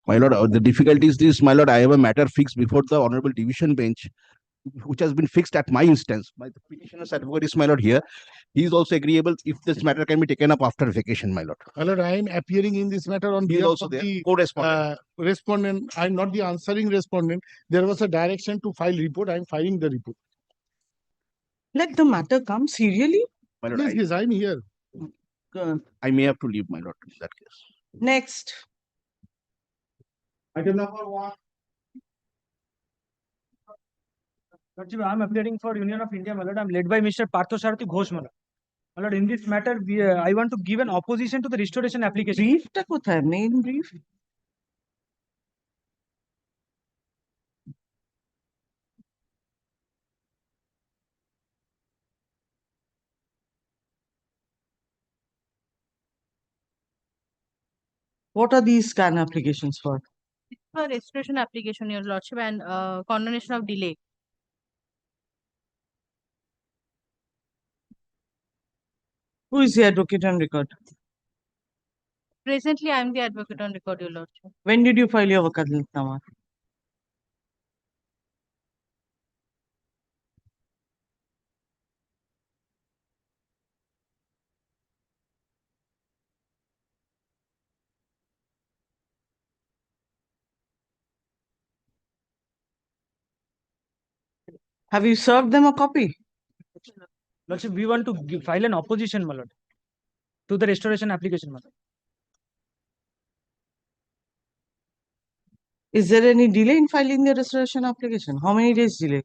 My lord, the difficulty is this, my lord, I have a matter fixed before the Honorable Division Bench, which has been fixed at my instance. My petitioner's advocate is, my lord, here. He is also agreeable if this matter can be taken up after vacation, my lord. My lord, I am appearing in this matter on He is behalf also of there, the co-respondent. respondent. I am not the answering respondent. There was a direction to file report. I am filing the report. Let the matter come serially. My lord, Yes, I am here. I may have to leave, my lord, in that case. Next. Item number 1. Lordship, I am appearing for Union of India, my lord. I am led by Mr. Parthasarathi Ghosh, my lord. My lord, in this matter, I want to give an opposition to the restoration application. Brief ta kothay? Main brief. What are these scan applications for? For restoration application, Your Lordship, and condonation of delay. Who is the advocate on record? Presently, I am the advocate on record, Your Lordship. When did you file your wakalatnama? Have you served them a copy? Lordship, we want to file an opposition, my lord, to the restoration application, my lord. Is there any delay in filing the restoration application? How many days delay?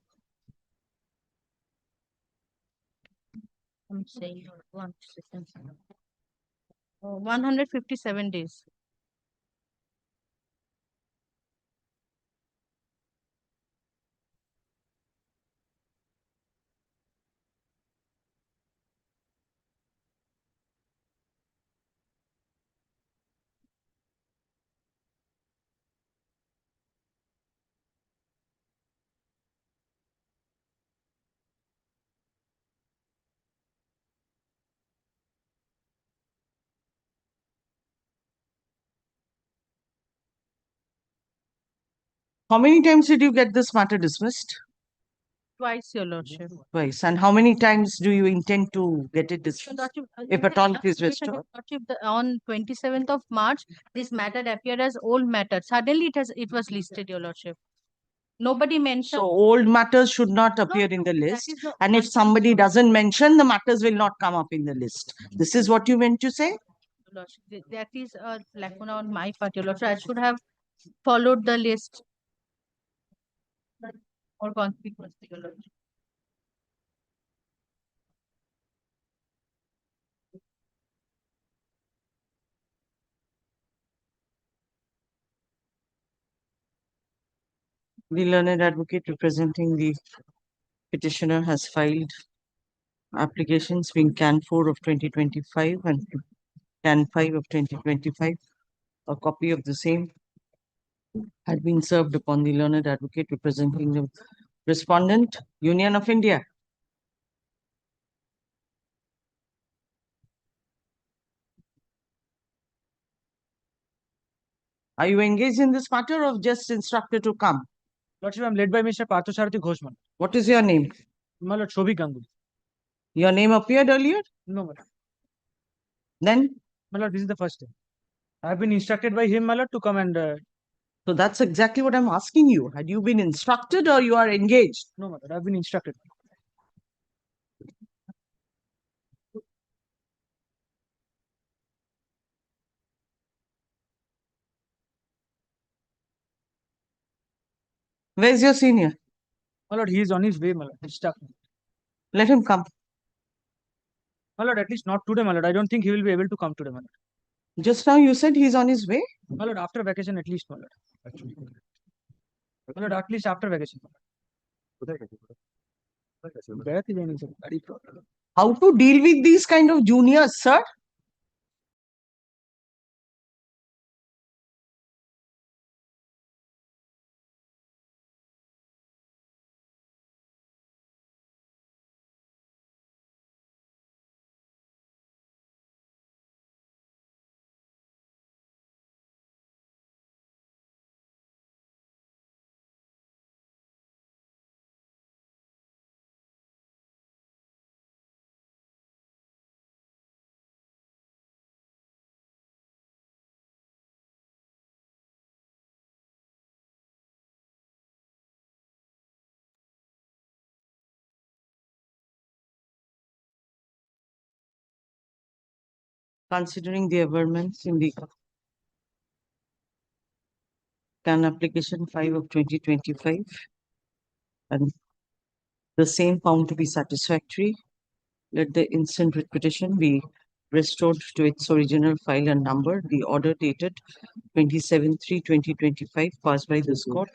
I'm saying 1 second. 157 days. How many times did you get this matter dismissed? Twice, Your Lordship. Twice. And how many times do you intend to get it So, dismissed? Lordship, If at all it is restored? Lordship, on 27th of March, this matter appeared as old matter. Suddenly, it was listed, Your Lordship. Nobody mentioned. So old matters should not appear in the list. And if somebody doesn't mention, the matters will not come up in the list. This is what you meant to say? Lordship, that is a lacuna on my part, Your Lordship. I should have followed the list. Or conspicuous, Your Lordship. The learned advocate representing the petitioner has filed applications being CAN 4 of 2025 and CAN 5 of 2025. A copy of the same had been served upon the learned advocate representing the respondent, Union of India. Are you engaged in this matter or just instructed to come? Lordship, I am led by Mr. Parthasarathi Ghosh, my lord. What is your name? My lord, Shobhik Ganguly. Your name appeared earlier? No, my lord. Then? My lord, this is the first time. I have been instructed by him, my lord, to come and... So that's exactly what I'm asking you. Had you been instructed or you are engaged? No, my lord, I have been instructed. Where's your senior? My lord, he is on his way, my lord. He's stuck. Let him come. My lord, at least not today, my lord. I don't think he will be able to come today, my lord. Just now you said he's on his way? My lord, after vacation at least, my lord. Actually. My lord, at least after vacation. How to deal with these kind of juniors, sir? considering the averments in the CAN application 5 of 2025 and the same found to be satisfactory, let the instant writ petition be restored to its original file and number. The order dated 27/3/2025 passed by this court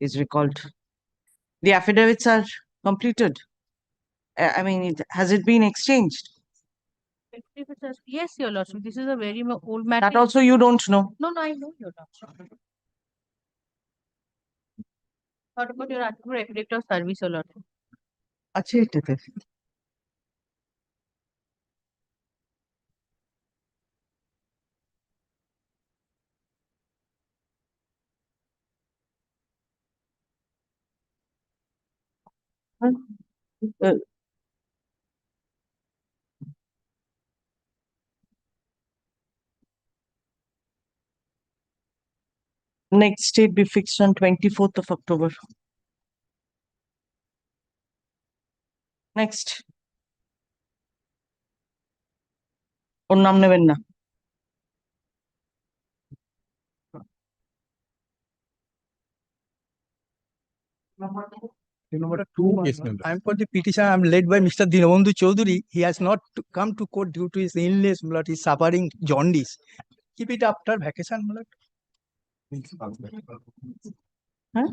is recalled. The affidavits are completed. I mean, has it been exchanged? Yes, your lordship, this is a very old matter. That also you don't know. No, I know, your lordship. What about your article for affidavit of service, your lordship? আছে এটাতে। Uh, Next date be fixed on 24th of October. Next. ওর নাম নেবেন না। Number two, I'm for the petition. I'm led by Mr. Dinabandhu Chaudhary. He has not come to court due to his illness. My lord, he's suffering jaundice. Keep it after vacation, my lord. Huh?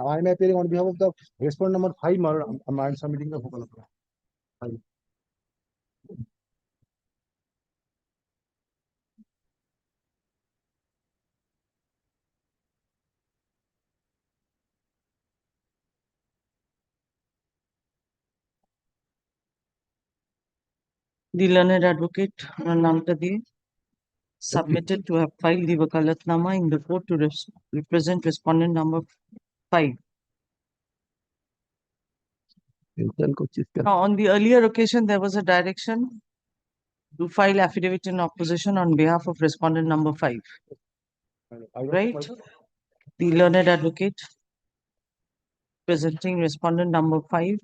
I'm appearing on behalf of the respondent number 5, I'm submitting the vocal apply. The learned advocate ওনার নামটা দিয়ে submitted to have filed the wakalatnama in the court to represent respondent number 5. Now, on the earlier occasion, there was a direction to file affidavit in opposition on behalf of respondent number 5. Right? The learned advocate presenting respondent number 5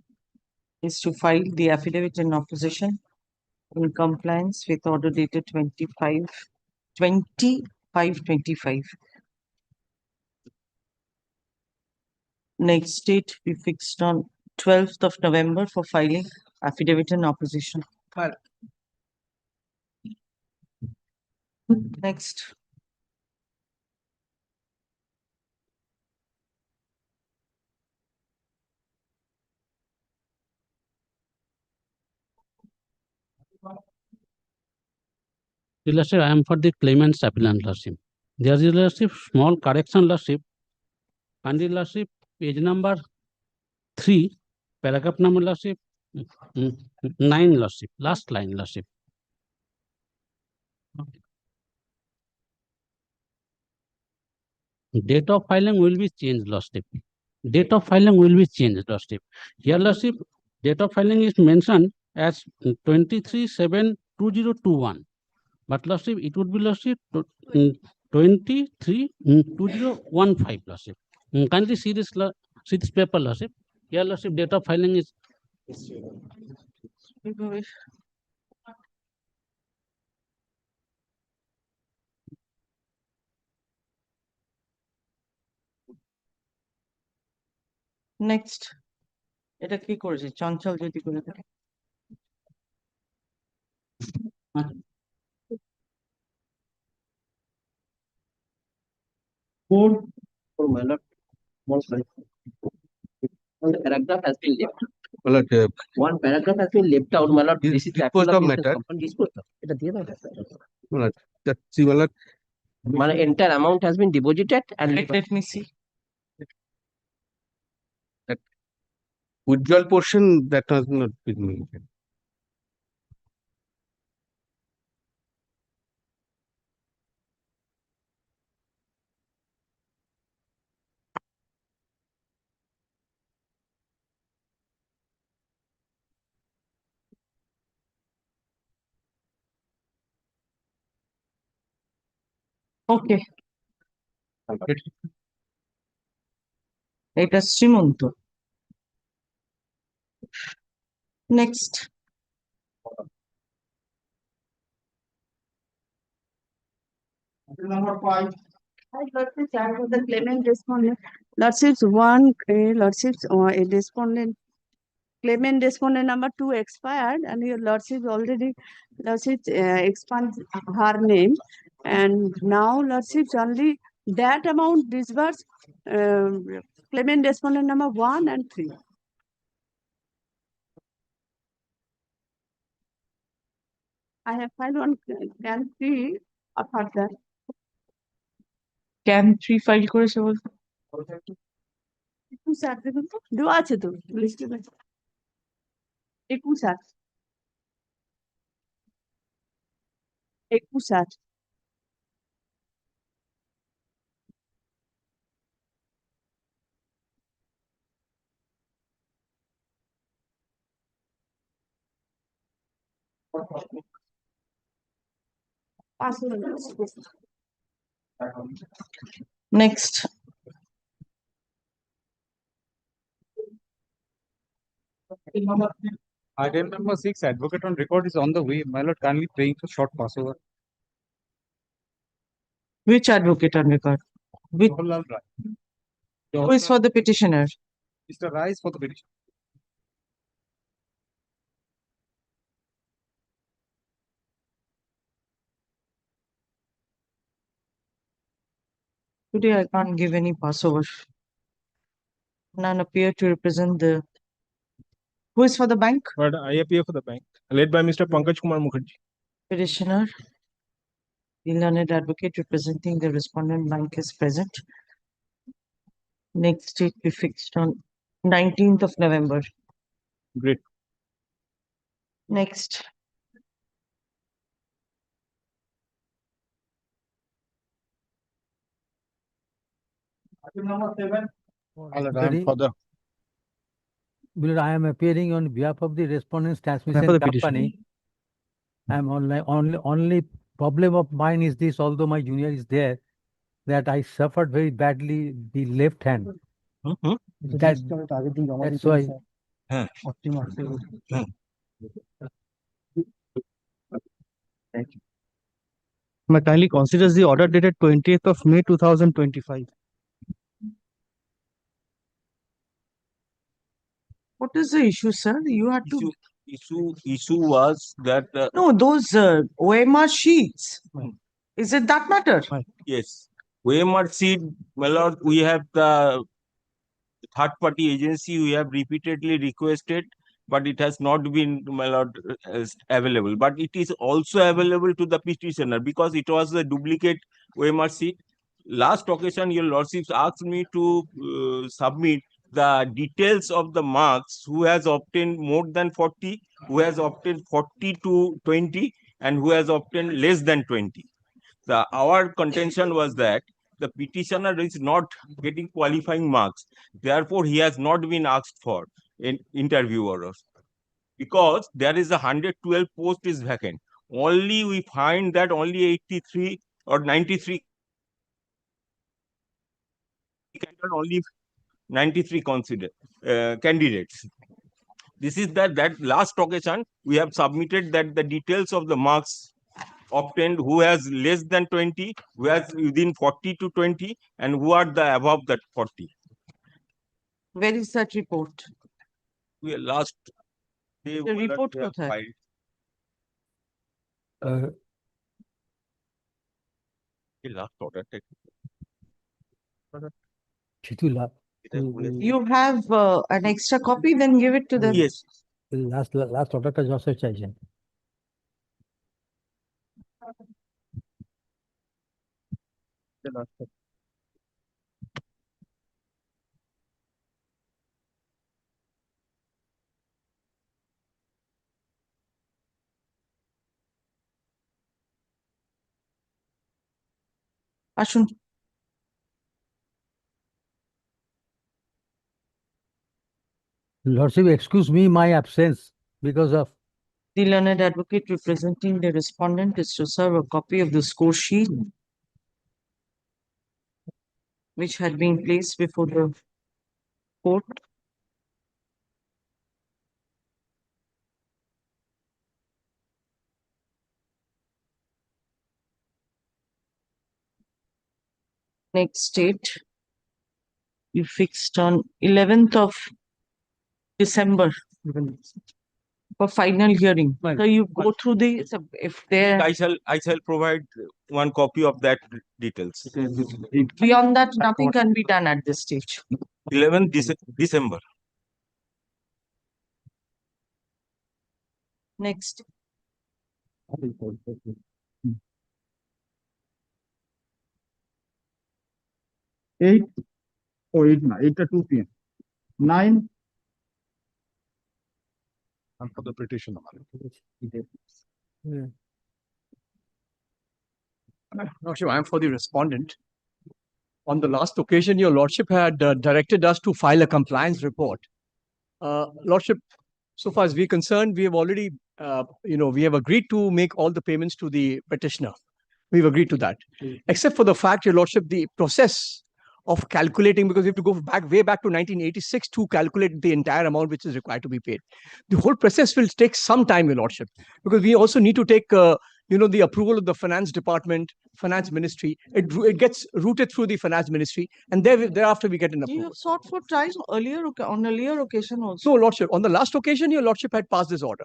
is to file the affidavit in opposition in compliance with order dated 25/25. Next date be fixed on 12th of November for filing affidavit in opposition. File. Next. Your Lordship, I am for the claimant's appellant, Lordship. There is, Your Lordship, small correction, Lordship. And Your Lordship, page number 3, paragraph number, Lordship, 9, Lordship, last line, Lordship. Date of filing will be changed, Lordship. Date of filing will be changed, Lordship. Here, Lordship, date of filing is mentioned as 23/7/2021. But Lordship, it would be Lordship 23/2015, Lordship. Kindly see this paper, Lordship. Here, Lordship, date of filing is Next. এটা কি করেছে চঞ্চল যদি করে থাকে My lord, one paragraph has been left. My lord, One paragraph has been left out, my lord. This This is disposed of Mr. matter. Sampan disposed of. এটা দিয়ে দাও। my lord, see, my lord, মানে entire amount has been deposited and let me see withdrawal portion that has not been mentioned. okay এটা Shrimanta. Next. Number 5. Lordships, as for the claimant respondent, Lordships Lordships, a respondent, claimant respondent number 2 expired, and your Lordship already, Lordships expand her name, and now Lordships only that amount disbursed, claimant respondent number 1 and 3. I have filed one can 3 of that. Can 3 file করেছে বলতে? 21 দেখুন তো, দেওয়া আছে তো লিস্টে। 21 21 Next. Item number 6, advocate on record is on the way. My lord, kindly praying for short passover. Which advocate on record? Which, Jawaharlal Rai. who is for the petitioner? Mr. Rai is for the petition. Today I can't give any Passover. None appear to represent the. Who is for the bank? But I appear for the bank, led by Mr. Pankaj Kumar Mukherjee. Petitioner. The learned advocate representing the respondent bank is present. Next date we fixed on 19th of November. Great. Next. Item number 7. I'm for the Because I am appearing on behalf of the respondent's transmission for the company. I am only problem of mine is this, although my junior is there, that I suffered very badly the left hand. That's why. May kindly considers the order dated 20th of May 2025. What is the issue, sir? You had to. issue was that No, those OMR sheets. Is it that matter? yes, OMR sheet, my lord, we have the third party agency we have repeatedly requested, but it has not been, my lord, available. But it is also available to the petitioner because it was a duplicate OMR sheet. Last occasion, your lordships asked me to submit the details of the marks, who has obtained more than 40, who has obtained 40 to 20, and who has obtained less than 20. Our contention was that the petitioner is not getting qualifying marks. Therefore, he has not been asked for an interview or because there is a 112 post is vacant. Only we find that only 83 or 93 only 93 candidates. This is that last occasion we have submitted that the details of the marks obtained, who has less than 20, who has within 40 to 20, and who are the above that 40. Where is that report? We last day The report we have কোথায়? filed. The last order. You have an extra copy, then give it to them. Yes. Last order ka jose chaichen. আসুন। Lordship, excuse me my absence because of. The learned advocate representing the respondent is to serve a copy of the score sheet which had been placed before the Court. Next date. You fixed on 11th of December for final hearing. So you go through the, if there, I shall provide one copy of that details. beyond that, nothing can be done at this stage. 11th December. Next. 8 to 2 p.m. 9. And for the petition. Lordship, I am for the respondent. On the last occasion, your Lordship had directed us to file a compliance report. Lordship, so far as we're concerned, we have already, we have agreed to make all the payments to the petitioner. We've agreed to that. Except for the fact, your Lordship, the process of calculating, because we have to go way back to 1986 to calculate the entire amount which is required to be paid. The whole process will take some time, your Lordship, because we also need to take, the approval of the finance department, finance ministry. It gets routed through the finance ministry, and thereafter we get an You approval. have sought for trial on earlier occasion also. So, Lordship, on the last occasion, your Lordship had passed this order.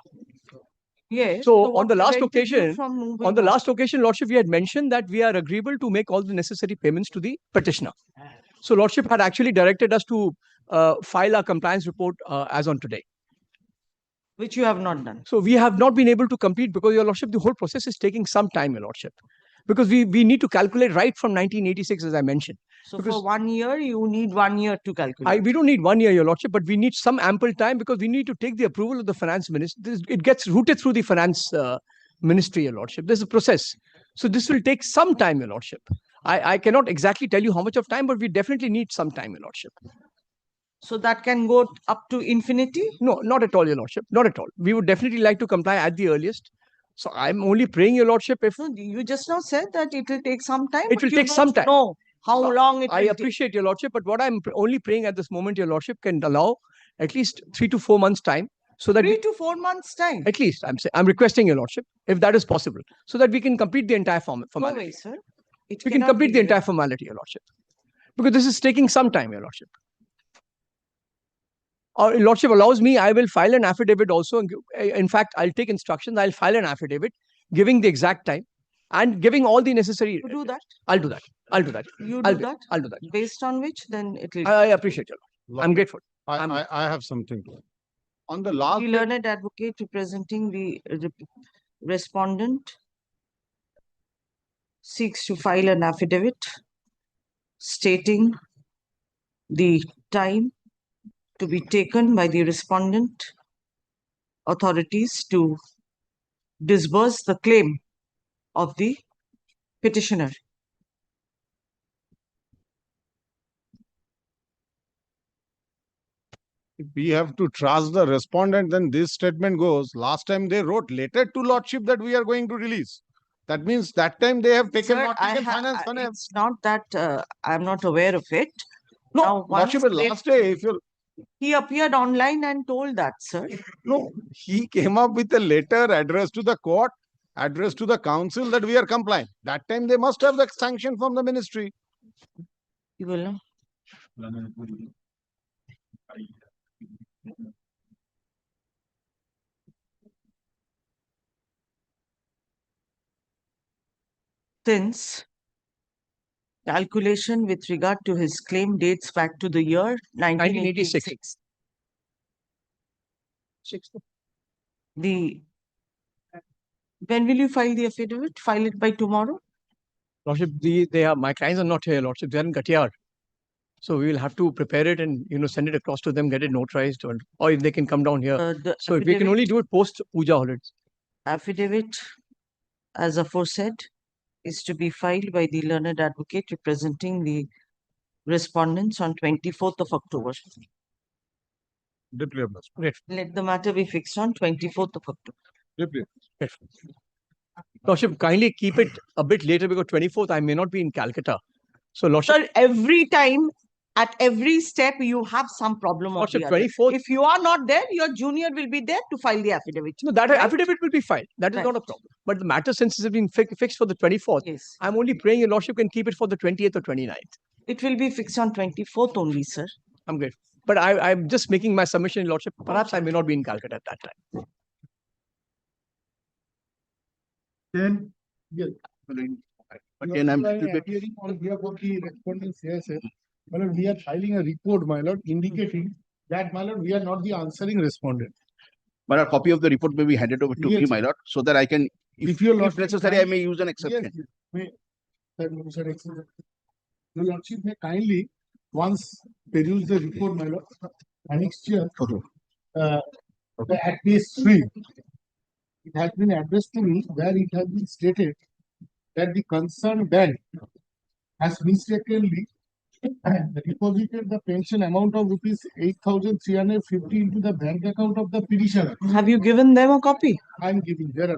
Yes. So on what the last prevented you occasion, from moving on the on? last occasion, Lordship, we had mentioned that we are agreeable to make all the necessary payments to the petitioner. So Lordship had actually directed us to file our compliance report as on today. Which you have not done. So we have not been able to complete because, your Lordship, the whole process is taking some time, your Lordship. Because we need to calculate right from 1986, as I mentioned. So because for 1 year, you need 1 year to calculate. we don't need 1 year, your Lordship, but we need some ample time because we need to take the approval of the finance ministry. It gets routed through the finance ministry, your Lordship. There's a process. So this will take some time, your Lordship. I cannot exactly tell you how much of time, but we definitely need some time, your Lordship. So that can go up to infinity? No, not at all, your Lordship. Not at all. We would definitely like to comply at the earliest. So I'm only praying, your Lordship, if You just now said that it will take some time. It will take some time. No, how So long it will I take. appreciate, your Lordship, but what I'm only praying at this moment, your Lordship, can allow at least 3 to 4 months time, so that 3 to 4 months time. at least I'm requesting, your Lordship, if that is possible, so that we can complete the entire No formality. way, sir. It We can cannot complete be the like entire formality, your Lordship, because this is taking some time, your Lordship. Or your Lordship allows me, I will file an affidavit also. In fact, I'll take instructions. I'll file an affidavit giving the exact time and giving all the necessary. You do that? I'll do that. I'll do that. You I'll do that? I'll do that. Based on which, then it will. I appreciate you. I'm grateful. I have something. On the last The learned advocate representing the respondent seeks to file an affidavit stating the time to be taken by the respondent authorities to disburse the claim of the petitioner. if we have to trust the respondent, then this statement goes, last time they wrote letter to Lordship that we are going to release. That means that time they have taken Sir, not taken finance. it's not that I'm not aware of it. No, Now, once Lordship, they- last day, if you He appeared online and told that, sir. no, he came up with a letter addressed to the court, addressed to the council that we are complying. That time they must have the sanction from the ministry. You will know. Since calculation with regard to his claim dates back to the year 1986. When will you file the affidavit? File it by tomorrow? Lordship, my clients are not here, Lordship. They are in Katyar. So we will have to prepare it and send it across to them, get it notarized, or if they can come down here. So we can only do it post puja holidays. Affidavit, as aforesaid, is to be filed by the learned advocate representing the respondents on 24th of October. Let the matter be fixed on 24th of October. Lordship, kindly keep it a bit later because 24th I may not be in Calcutta. So Lordship, Sir, every time At every step, you have some problem or Lordship, the other. 24th. If you are not there, your junior will be there to file the affidavit. No, that right? affidavit will be filed. That is not a Right. problem. But the matter, since it has been fixed for the 24th, Yes. I'm only praying your lordship can keep it for the 20th or 29th. It will be fixed on 24th only, sir. I'm grateful. But I'm just making my submission, lordship. Perhaps I may not be in Calcutta at that time. Then, yes. Again, I'm little bit. appearing on behalf of the respondents, yes, sir. My lord, we are filing a report, my lord, indicating that, my lord, we are not the answering respondent. But a copy of the report may be handed over to me, Yes, my lord, so that I can, If your if lordship necessary, I may use an Yes, exception. yes, may, sir, excellent. Your lordship may kindly once peruse the report, my lord, annexed here, at page 3. It has been addressed to me where it has been stated that the concerned bank has mistakenly deposited the pension amount of rupees 8,350 into the bank account of the petitioner. Have you given them a copy? I am giving there.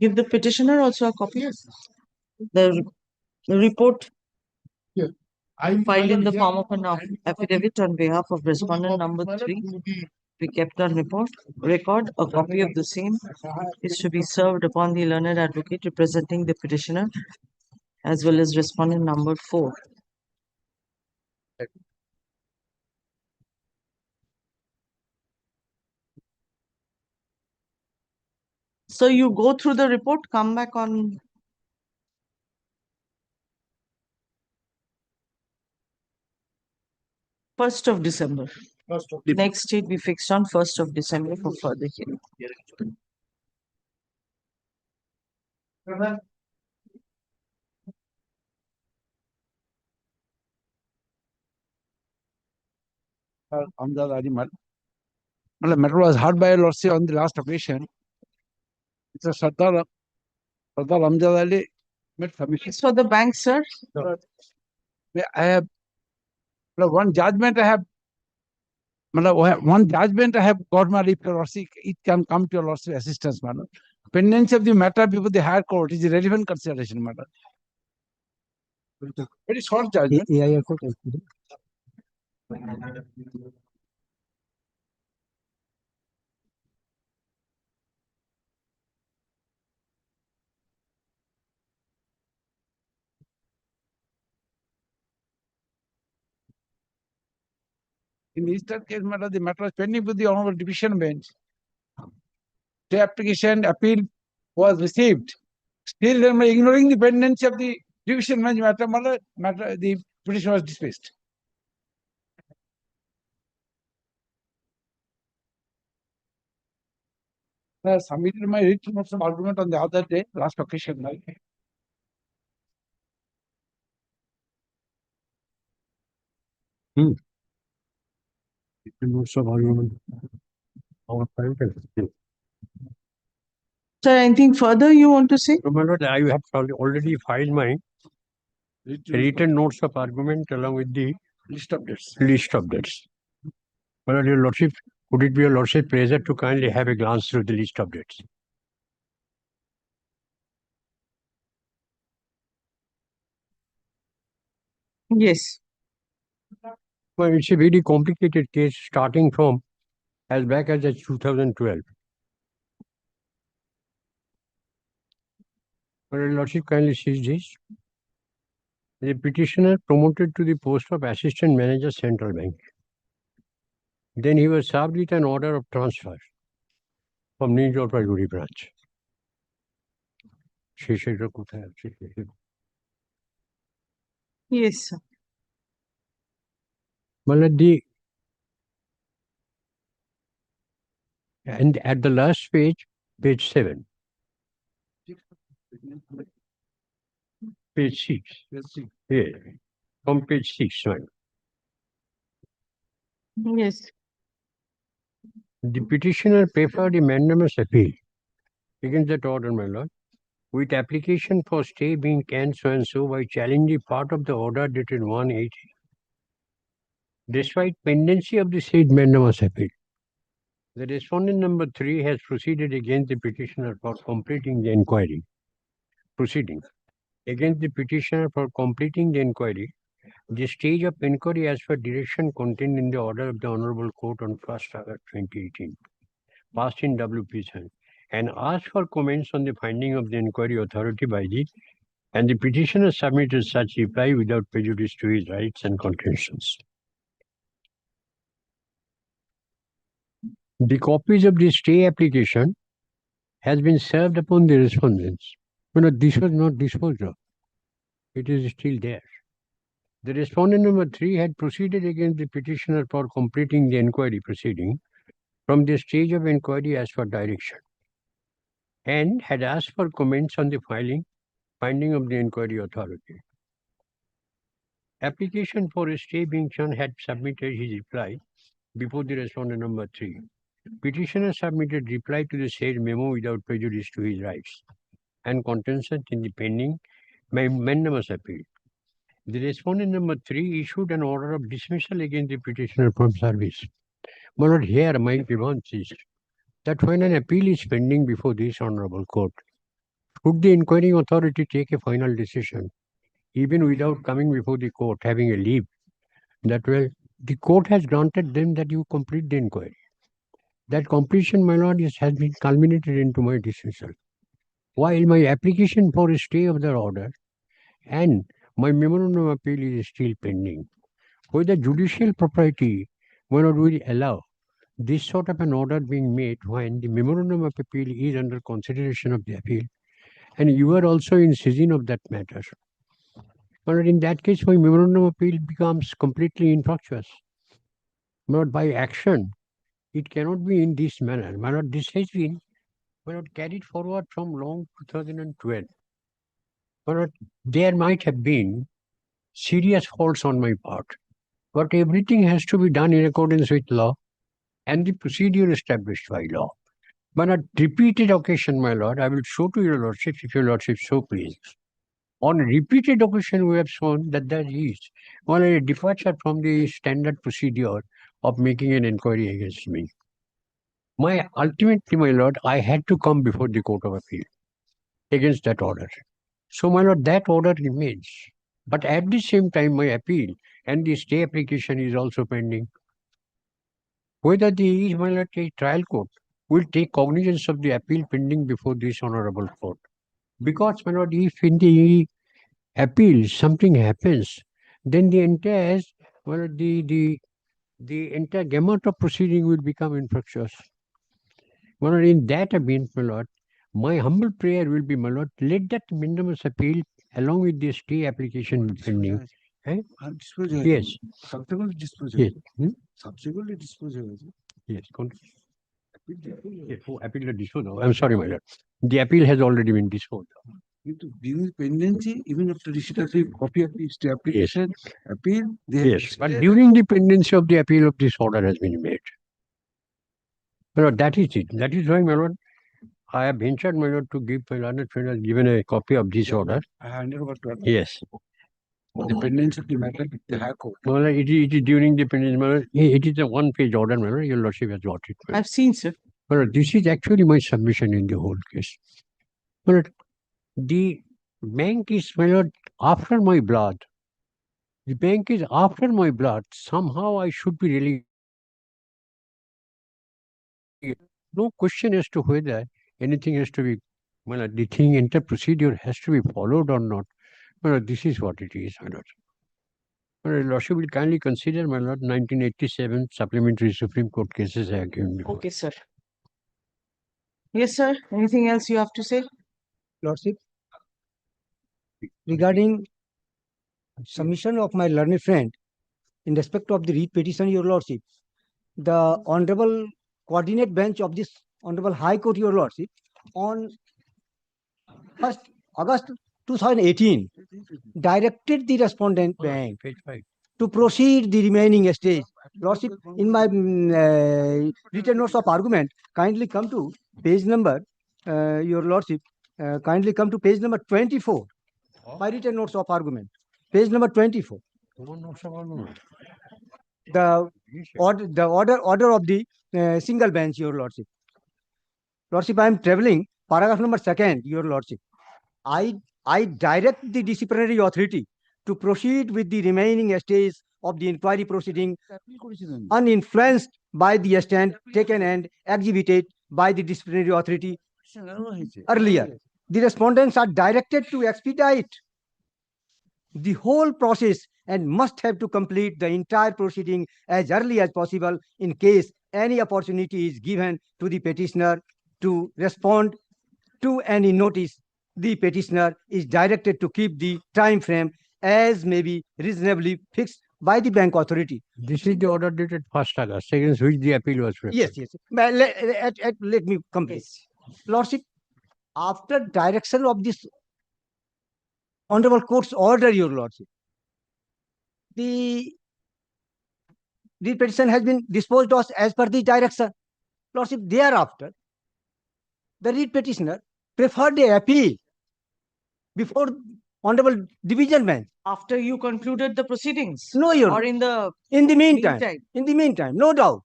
Give the petitioner also a copy. Yes. The report I filed in the form of an affidavit on behalf of respondent number 3. We kept on record. A copy of the same is to be served upon the learned advocate representing the petitioner as well as respondent number 4. So you go through the report, come back on first of December. Next date we fixed on 1st of December for further hearing. The matter was heard by lordship on the last occasion. It's a Sardar Amjad Ali made submission. It's for the bank, sir. I have one judgment I have got my if your lordship, it can come to your lordship assistance, madam. Pendency of the matter before the higher court is a relevant consideration, madam. Very short judgment. In the Eastern case matter, the matter was pending with the Honorable Division Bench. The application appeal was received. Still, ignoring the pendency of the Division Bench matter, the petition was dismissed. I submitted my written notes of argument on the other day, last occasion. Notes of argument. Sir, anything further you want to say? My lord, I have already filed my written notes of argument along with the List of dates. My lord, your lordship, would it be your lordship pleasure to kindly have a glance through the list of dates? Yes. Well, it's a very complicated case starting from as back as 2012. Your lordship kindly sees this. The petitioner promoted to the post of Assistant Manager Central Bank. Then he was served with an order of transfer from New Jalpaiguri branch. Yes, sir. And at the last page, page 7. Page 6. Yeah. From page 6, right? Yes. The petitioner preferred a mandamus appeal against that order, my lord, with application for stay being can so and so by challenging part of the order dated 1/8. Despite pendency of the said mandamus appeal, the respondent number 3 has proceeded against the petitioner for completing the inquiry. Proceeding against the petitioner for completing the inquiry The stage of inquiry as per direction contained in the order of the Honorable Court on 1st August 2018, passed in WP and asked for comments on the finding of the inquiry authority by the and the petitioner submitted such reply without prejudice to his rights and contentions. The copies of the stay application has been served upon the respondents. But this was not disposed of. It is still there. The respondent number 3 had proceeded against the petitioner for completing the inquiry proceeding from the stage of inquiry as per direction and had asked for comments on the finding of the inquiry authority. Application for a stay being shown had submitted his reply before the respondent number 3. Petitioner submitted reply to the said memo without prejudice to his rights and contentions in the pending mandamus appeal. The respondent number 3 issued an order of dismissal against the petitioner from service. But here my grievance is that when an appeal is pending before this honorable court, should the inquiring authority take a final decision, even without coming before the court, having a leave, that well, the court has granted them that you complete the inquiry. That completion, my lord, has been culminated into my dismissal. While my application for a stay of the order and my memorandum of appeal is still pending. Whether judicial propriety will allow this sort of an order being made when the memorandum of appeal is under consideration of the appeal and you are also in season of that matter. But in that case, my memorandum of appeal becomes completely infructuous. But by action, it cannot be in this manner. But this has been carried forward from long 2012. But there might have been serious faults on my part. But everything has to be done in accordance with law and the procedure established by law. But on repeated occasion, my lord, I will show to your lordship, if your lordship so please. On repeated occasion, we have shown that there is a departure from the standard procedure of making an inquiry against me. Ultimately, my lord, I had to come before the Court of Appeal against that order. So, my lord, that order remains. But at the same time, my appeal and the stay application is also pending. Whether the trial court will take cognizance of the appeal pending before this honorable court. Because, my lord, if in the appeal something happens, then the entire the entire gamut of proceeding will become infructuous. Well, in that event, my lord, my humble prayer will be, my lord, let that mandamus appeal along with the stay application be pending. Yes. Subsequently disposed. Yes. Subsequently disposed. Yes. Appeal disposed. I'm sorry, my lord. The appeal has already been disposed. During pendency, even after receipt of the copy of the stay application, appeal. Yes, but during the pendency of the appeal of this order has been made. My lord, that is it. That is why, my lord, I have ventured, my lord, to give my learned friend has given a copy of this order. I handed over to Yes. the pendency of the matter with the High Court. Well, it is during the pendency, my lord. It is a one-page order, my lord. Your lordship has got it. I've seen, sir. Well, this is actually my submission in the whole case. Well, the bank is, my lord, after my blood. The bank is after my blood. Somehow I should be really. No question as to whether anything has to be, well, the thing, entire procedure has to be followed or not. Well, this is what it is, my lord. Well, your lordship will kindly consider, my lord, 1987 supplementary Supreme Court cases I have given before. Okay, sir. Yes, sir. Anything else you have to say? Lordship, regarding submission of my learned friend in respect of the writ petition, your lordship, the honorable coordinate bench of this honorable High Court, your lordship, on 1st August 2018, directed the respondent bank to proceed the remaining stage. Lordship, in my written notes of argument, kindly come to page number, your lordship, kindly come to page number 24. My written notes of argument, page number 24. The order of the single bench, your lordship. Lordship, I am traveling paragraph number 2nd, your lordship. I direct the disciplinary authority to proceed with the remaining stage of the inquiry proceeding uninfluenced by the stand taken and exhibited by the disciplinary authority earlier. The respondents are directed to expedite the whole process and must have to complete the entire proceeding as early as possible in case any opportunity is given to the petitioner to respond to any notice. The petitioner is directed to keep the time frame as may be reasonably fixed by the bank authority. This is the order dated 1st August against which the appeal was preferred. Yes, yes. But let me complete. Lordship, after direction of this Honorable Court's order, Your Lordship, the petition has been disposed of as per the direction. Lordship, thereafter, the read petitioner preferred the appeal before Honorable Division Bench. After you concluded the proceedings? No, Your Or in the meantime, no doubt,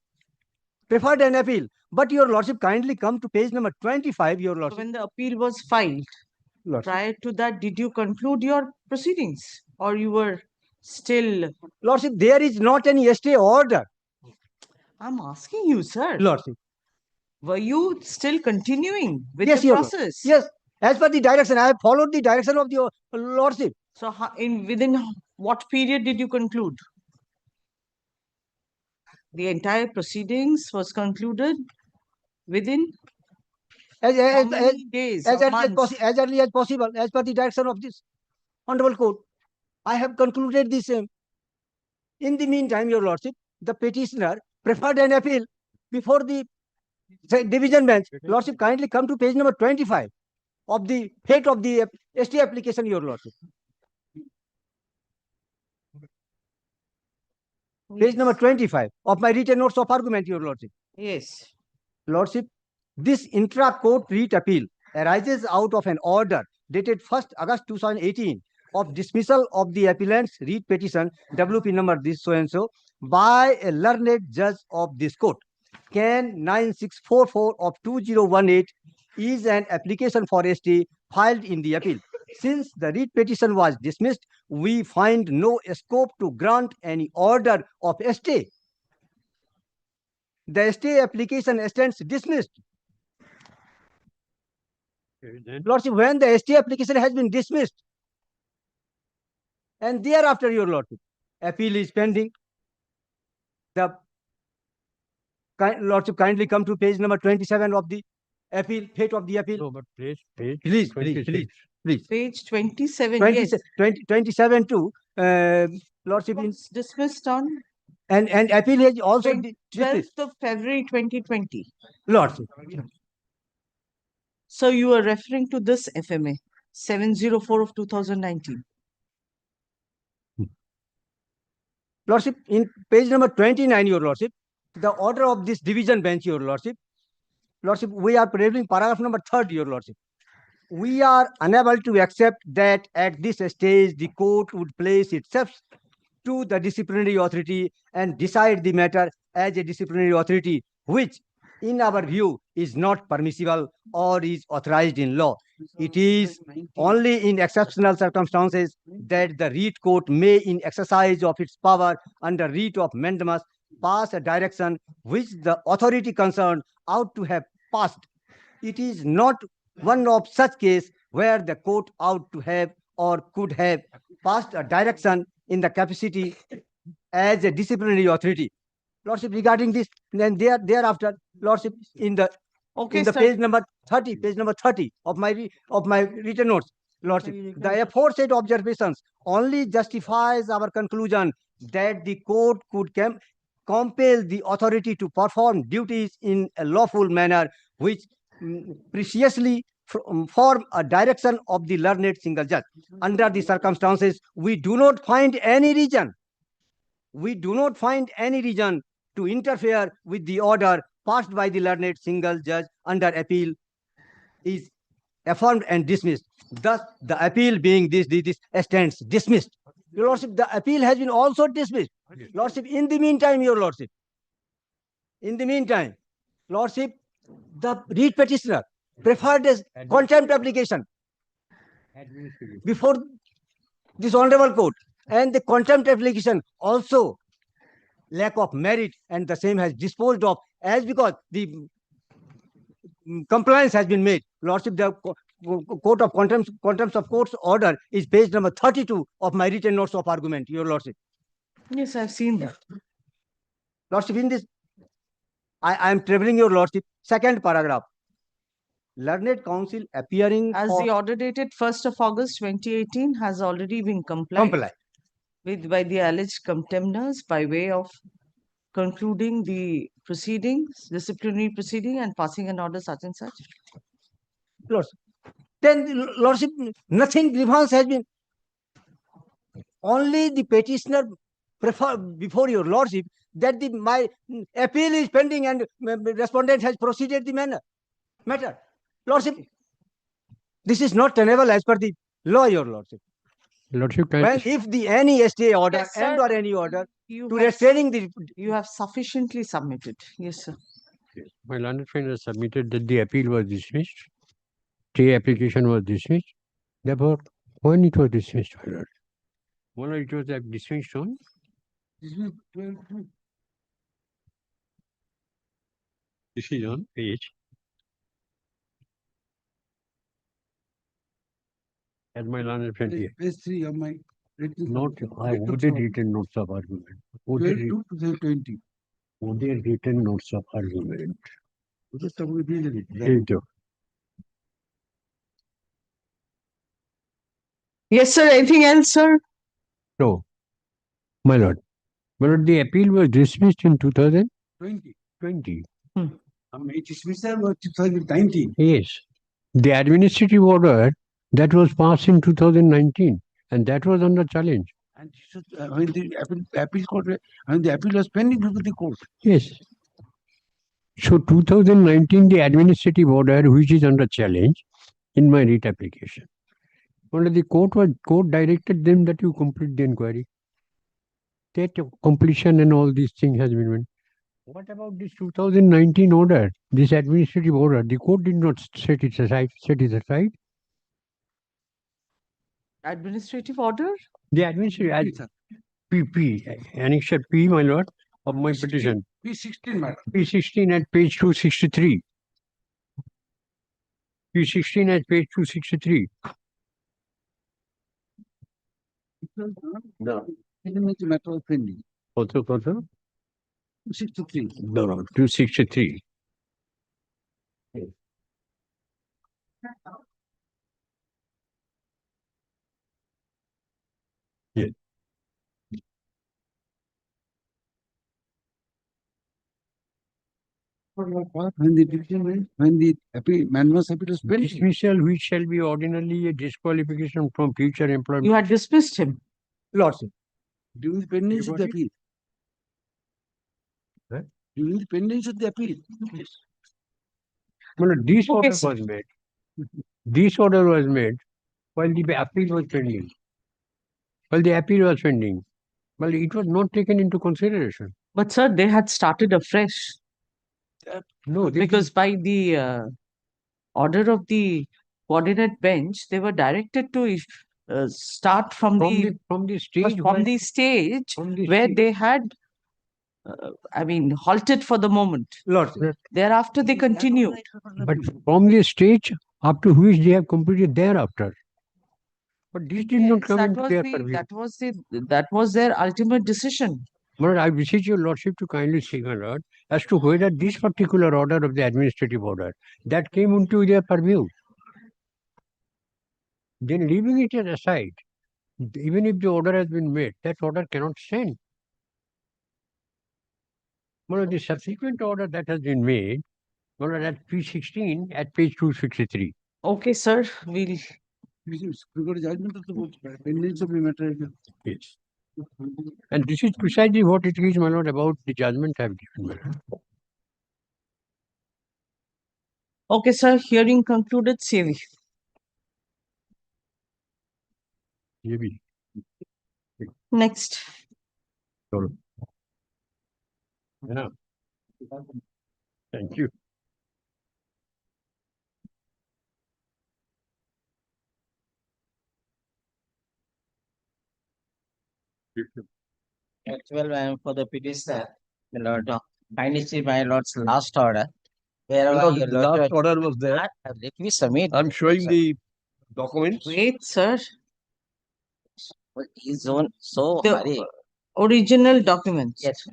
preferred an appeal. But Your Lordship, kindly come to page number 25, Your Lordship. When the appeal was filed, prior to that, did you conclude your proceedings? Or you were still... Lordship, there is not any stay order. I'm asking you, sir. Lordship. Were you still continuing with Yes, the Your process? Yes, as per the direction, I have followed the direction of the Lordship. So within what period did you conclude? The entire proceedings was concluded within as many days as or early months? as early as possible, as per the direction of this Honorable Court. I have concluded the same. In the meantime, Your Lordship, the petitioner preferred an appeal before the Division Bench. Lordship, kindly come to page number 25 of the fate of the ST application, Your Lordship. Page number 25 of my written notes of argument, Your Lordship. Yes. Lordship, this intra-court writ appeal arises out of an order dated 1st August 2018 of dismissal of the appellant's writ petition WP number this so and so by a learned judge of this court. Can 9644 of 2018 is an application for ST filed in the appeal. Since the writ petition was dismissed, we find no scope to grant any order of stay. The stay application stands dismissed. Lordship, when the ST application has been dismissed, and thereafter, Your Lordship, appeal is pending. The Lordship, kindly come to page number 27 of the appeal, fate of the appeal. No, but please. Please. Page 27, 27 to Lordship is dismissed on and appeal is also 12th of February 2020. Lordship. So you are referring to this FMA 704 of 2019. Lordship, in page number 29, Your Lordship, the order of this division bench, Your Lordship. Lordship, we are preparing paragraph number 3, Your Lordship. We are unable to accept that at this stage the court would place itself to the disciplinary authority and decide the matter as a disciplinary authority, which in our view is not permissible or is authorized in law. It is only in exceptional circumstances that the writ court may, in exercise of its power under writ of mandamus, pass a direction which the authority concerned ought to have passed. It is not one of such case where the court ought to have or could have passed a direction in the capacity as a disciplinary authority. Lordship, regarding this, then thereafter, Lordship, in the page number 30 of my written notes, Lordship, the aforesaid observations only justifies our conclusion that the court could compel the authority to perform duties in a lawful manner, which preciously form a direction of the learned single judge. Under the circumstances, we do not find any reason to interfere with the order passed by the learned single judge under appeal is affirmed and dismissed. Thus, the appeal being this stands dismissed. Your Lordship, the appeal has been also dismissed. Lordship, in the meantime, Your Lordship, Lordship, the writ petitioner preferred a contempt application before this honorable court. And the contempt application also lack of merit, and the same has disposed of as because the compliance has been made. Lordship, the Court of Contempt of Court's order is page number 32 of my written notes of argument, Your Lordship. Yes, I've seen that. Lordship, in this, I am traveling, Your Lordship. Second paragraph. Learned counsel appearing As for the order dated 1st of August 2018 has already been complied with by the alleged contemners by way of concluding the proceedings, disciplinary proceeding, and passing an order such and such. Lordship. Then, Lordship, nothing grievance has been. Only the petitioner prefer before Your Lordship that my appeal is pending and respondent has proceeded the matter. Lordship, this is not tenable as per the law, Your Lordship. Lordship, When if the any stay order Yes, and sir. or any order You to have- restraining the You have sufficiently submitted. Yes, sir. my learned friend has submitted that the appeal was dismissed. Stay application was dismissed. Therefore, when it was dismissed, my lord? Well, it was dismissed on this is on page. As my learned friend here. Page 3 of my written. Not, I wanted written notes of argument. 12-20. Wanted written notes of argument. Just a bit. Here you go. Yes, sir. Anything else, sir? No, my lord. My lord, the appeal was dismissed in 2020. 20. It is dismissal was 2019. Yes. The administrative order that was passed in 2019, and that was under challenge. And this is, when the appeal court, when the appeal was pending to the court. Yes. So 2019, the administrative order which is under challenge in my writ application. Only the court directed them that you complete the inquiry. That completion and all these things has been done. What about this 2019 order, this administrative order? The court did not set it aside. Administrative order? The administrative PP, annexure P, my lord, of my petition. P16, madam. P16 at page 263. P16 at page 263. No. The matter was pending. Also, 263. No, 263. Yes. When the division, when the appeal, mandamus appeal was pending. Dismissal which shall be ordinarily a disqualification from future employment. You had dismissed him. Lordship. During the pending of the appeal. During the pending of the appeal. Well, this Okay, order sir. was made. This order was made while the appeal was pending. While the appeal was pending. Well, it was not taken into consideration. But, sir, they had started afresh. No, Because by the order of the coordinate bench, they were directed to start from the stage where they had, halted for the moment. Lordship. Thereafter, they continued. But from the stage up to which they have completed thereafter. But this did not come into their purview. That was their ultimate decision. Lord, I beseech your lordship to kindly see, my lord, as to whether this particular order of the administrative order that came into their purview. Then leaving it aside, even if the order has been made, that order cannot stand. Well, the subsequent order that has been made, well, at P16 at page 263. Okay, sir, we'll. We got a judgment of the pending of the matter. Yes. And this is precisely what it is, my lord, about the judgment I have given, my lord. Okay, sir, hearing concluded, CV. Maybe. Next. Sure. Yeah. Thank you. At 12, I am for the petitioner. My lord, kindly see my lord's last order. Wherever No, your the last lordship- order was there. Let me submit. I'm showing the documents. Wait, sir. His own, so The hurry. original documents. Yes.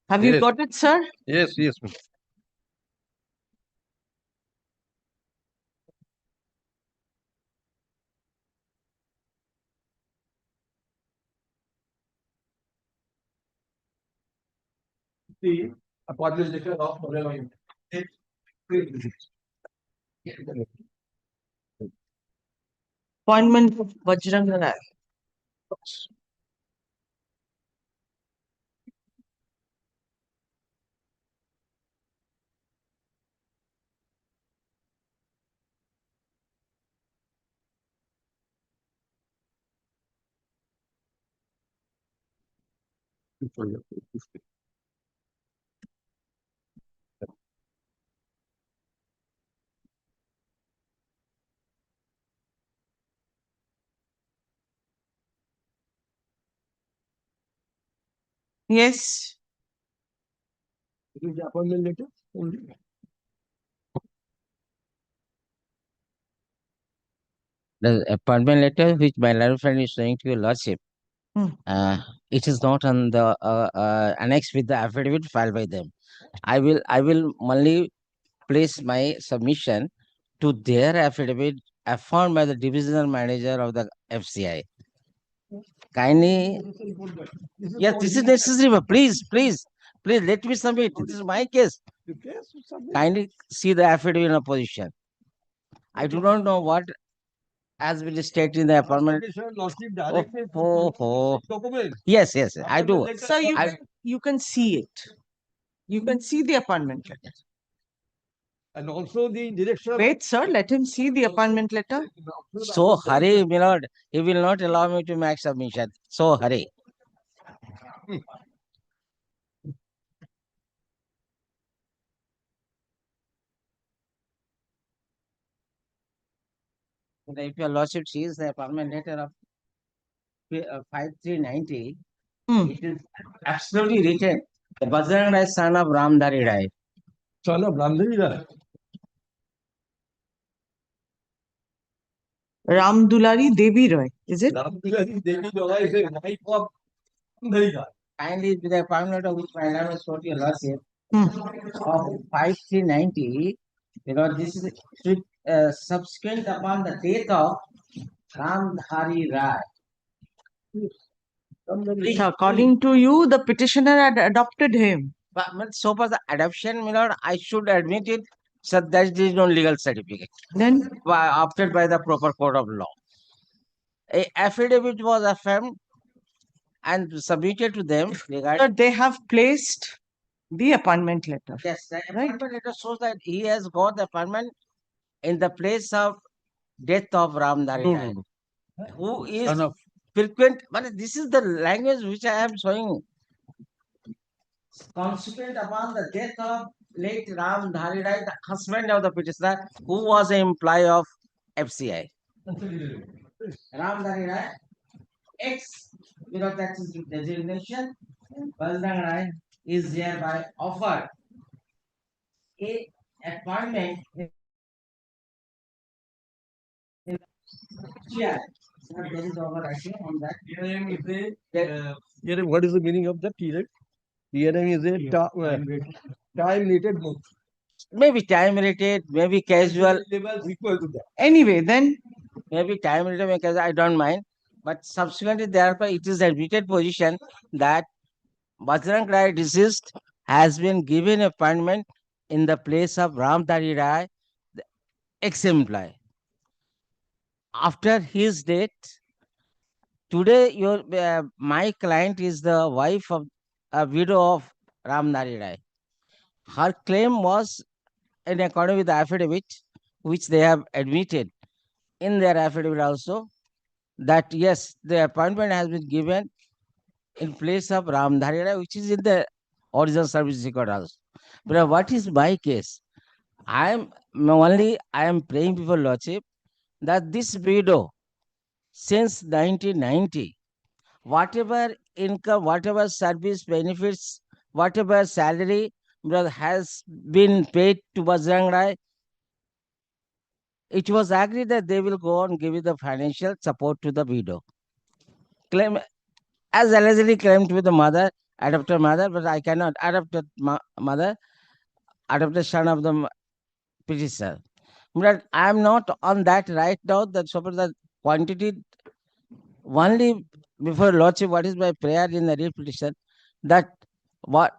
Have you Yes. got it, sir? Yes, yes. The appointment letter of Appointment of Bajrang Rai. Yes. It is the appointment letter only. The appointment letter which my lord friend is showing to your lordship. It is not on the annexed with the affidavit filed by them. I will only place my submission to their affidavit affirmed by the divisional manager of the FCI. Kindly, yes, this is necessary, but please let me submit. This is my case. Kindly see the affidavit in opposition. I do not know what has been stated in the appointment. Yes, I do. Sir, you can see it. You can see the appointment letter. And also the direction. Wait, sir, let him see the appointment letter. So hurry, my lord. He will not allow me to make submission. So hurry. If your lordship sees the appointment letter of 5390, it is absolutely written. The Bajrang Rai, son of Ramdhari Rai. Son of Ramdhari Rai. Ramdulari Devi Roy, is it? Ramdulari Devi Roy is a wife of Ramdhari Rai. Kindly with the appointment of which my name is taught your lordship of 5390, this is subsequent upon the death of Ramdhari Rai. So according to you, the petitioner had adopted him. But so far the adoption, my lord, I should admit it, so that there is no legal certificate. Then Opted by the proper court of law. A affidavit was affirmed and submitted to them. But they have placed the appointment letter. Yes, the appointment letter shows that he has got the appointment in the place of death of Ramdhari Rai, who is frequent. But this is the language which I am showing. Consequent upon the death of late Ramdhari Rai, the husband of the petitioner, who was an employee of FCI. Ramdhari Rai, ex, that is the designation. Bajrang Rai is hereby offered a appointment. Yeah, there is overwriting on that. What is the meaning of that? TNM is a time-related move. Maybe time-related, maybe casual. Equal to that. Anyway, then. Maybe time-related, because I don't mind. But subsequently, therefore, it is admitted position that Bajrang Rai deceased has been given appointment in the place of Ramdhari Rai, the ex-employee. After his death, today my client is the wife of a widow of Ramdhari Rai. Her claim was in accordance with the affidavit, which they have admitted in their affidavit also, that yes, the appointment has been given in place of Ramdhari Rai, which is in the original service record also. But what is my case? I am praying before Lordship that this widow, since 1990, whatever income, whatever service benefits, whatever salary has been paid to Bajrang Rai, it was agreed that they will go on giving the financial support to the widow. Claim as allegedly claimed with the mother, adopted mother, but I cannot adopted mother, adopted son of the petitioner. But I am not on that right now. That so the quantity only before Lordship, what is my prayer in the writ petition, that what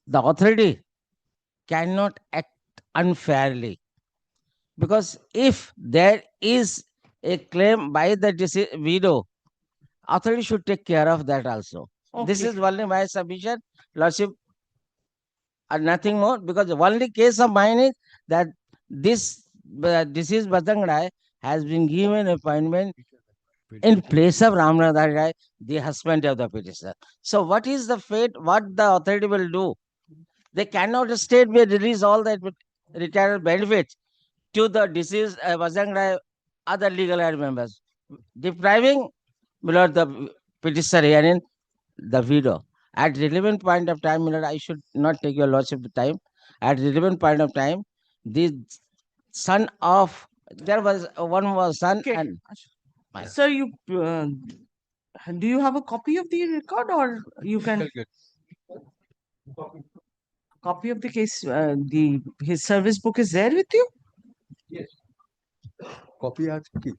the authority cannot act unfairly. Because if there is a claim by the widow, authority should take care of that also. This Okay. is only my submission, Lordship, and nothing more, because the only case of mine is that this deceased Bajrang Rai has been given appointment in place of Ramnath Rai, the husband of the petitioner. So what is the fate, what the authority will do? They cannot state may release all that retirement benefits to the deceased Bajrang Rai other legal aid members, depriving below the petitioner herein the widow. At relevant point of time, I should not take your lordship time. At relevant point of time, the son of there was one was son Okay. and Sir, you do you have a copy of the record, or you can copy of the case? His service book is there with you. Yes. Copy आज की.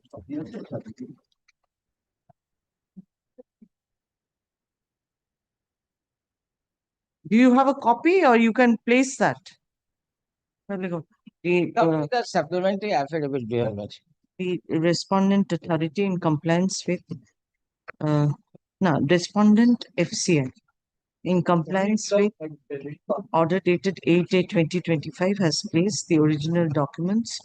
Do you have a copy, or you can place that? The, the supplementary affidavit be heard. the respondent authority in compliance with no, respondent FCI in compliance with order dated 8/8/2025 has placed the original documents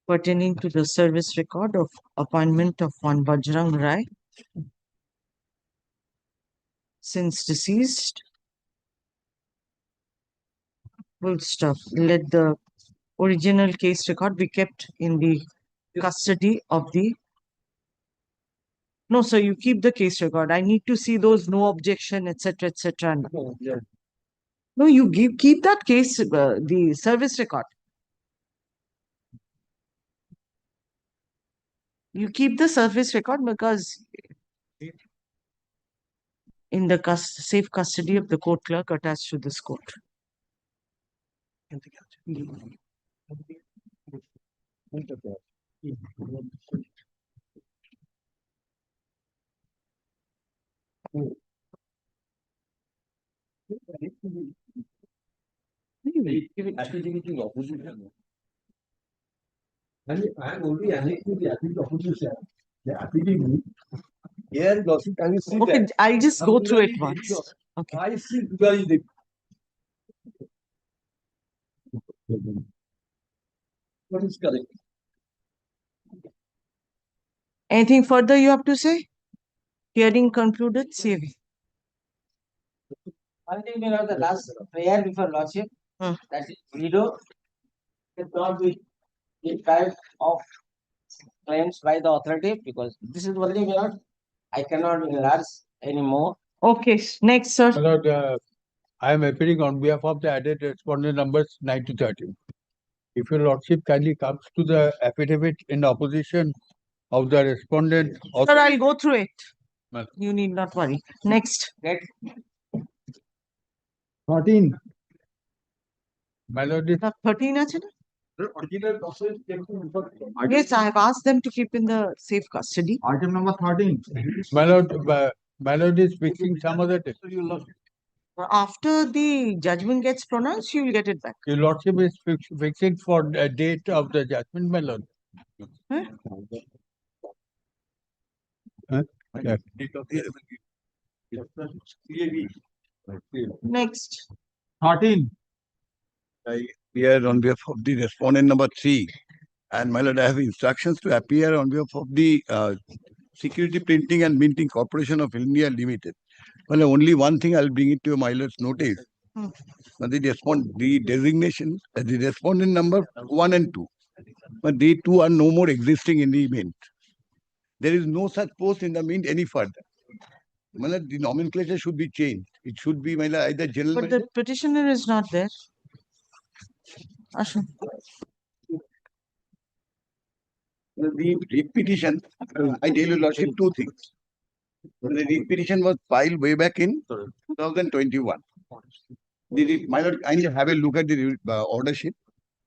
pertaining to the service record of appointment of one Bajrang Rai since deceased. Full stop. Let the original case record be kept in the custody of the. No, sir, you keep the case record. I need to see those no objection, etc., etc. No, you keep that case, the service record. You keep the service record because in the safe custody of the court clerk attached to this court. I am only annexing the affidavit opposition. The affidavit. Here, Lordship, can you see Okay, that? I'll just go through it once. Okay. I see because the. What is correct? Anything further you have to say? Hearing concluded, CV. One thing, the last prayer before Lordship, that is widow should not be deprived of claims by the authority, because this is only I cannot enlarge anymore. Okay, next, sir. My lord, I am appearing on behalf of the added respondent numbers 9 to 13. If your lordship kindly comes to the affidavit in opposition of the respondent. Sir, I'll go through it. Well, You need not worry. Next. 13. My lord, 13 আছে না? Yes, I have asked them to keep in the safe custody. Item number 13. my lord is fixing some other date. After the judgment gets pronounced, you will get it back. Your lordship is fixing for the date of the judgment, my lord. Huh? Huh? Yeah. Next. 13. I appear on behalf of the respondent number 3. And my lord, I have instructions to appear on behalf of the Security Printing and Minting Corporation of India Limited. Well, only one thing I'll bring it to my lord's notice. The designation, the respondent number 1 and 2. But they two are no more existing in the event. There is no such post in the mint any further. Matlab, the nomenclature should be changed. It should be matlab, either general But the petitioner is not there. Ashwin. the writ petition. I tell you, Lordship, two things. The writ petition was filed way back in 2021. My lord, kindly have a look at the order sheet.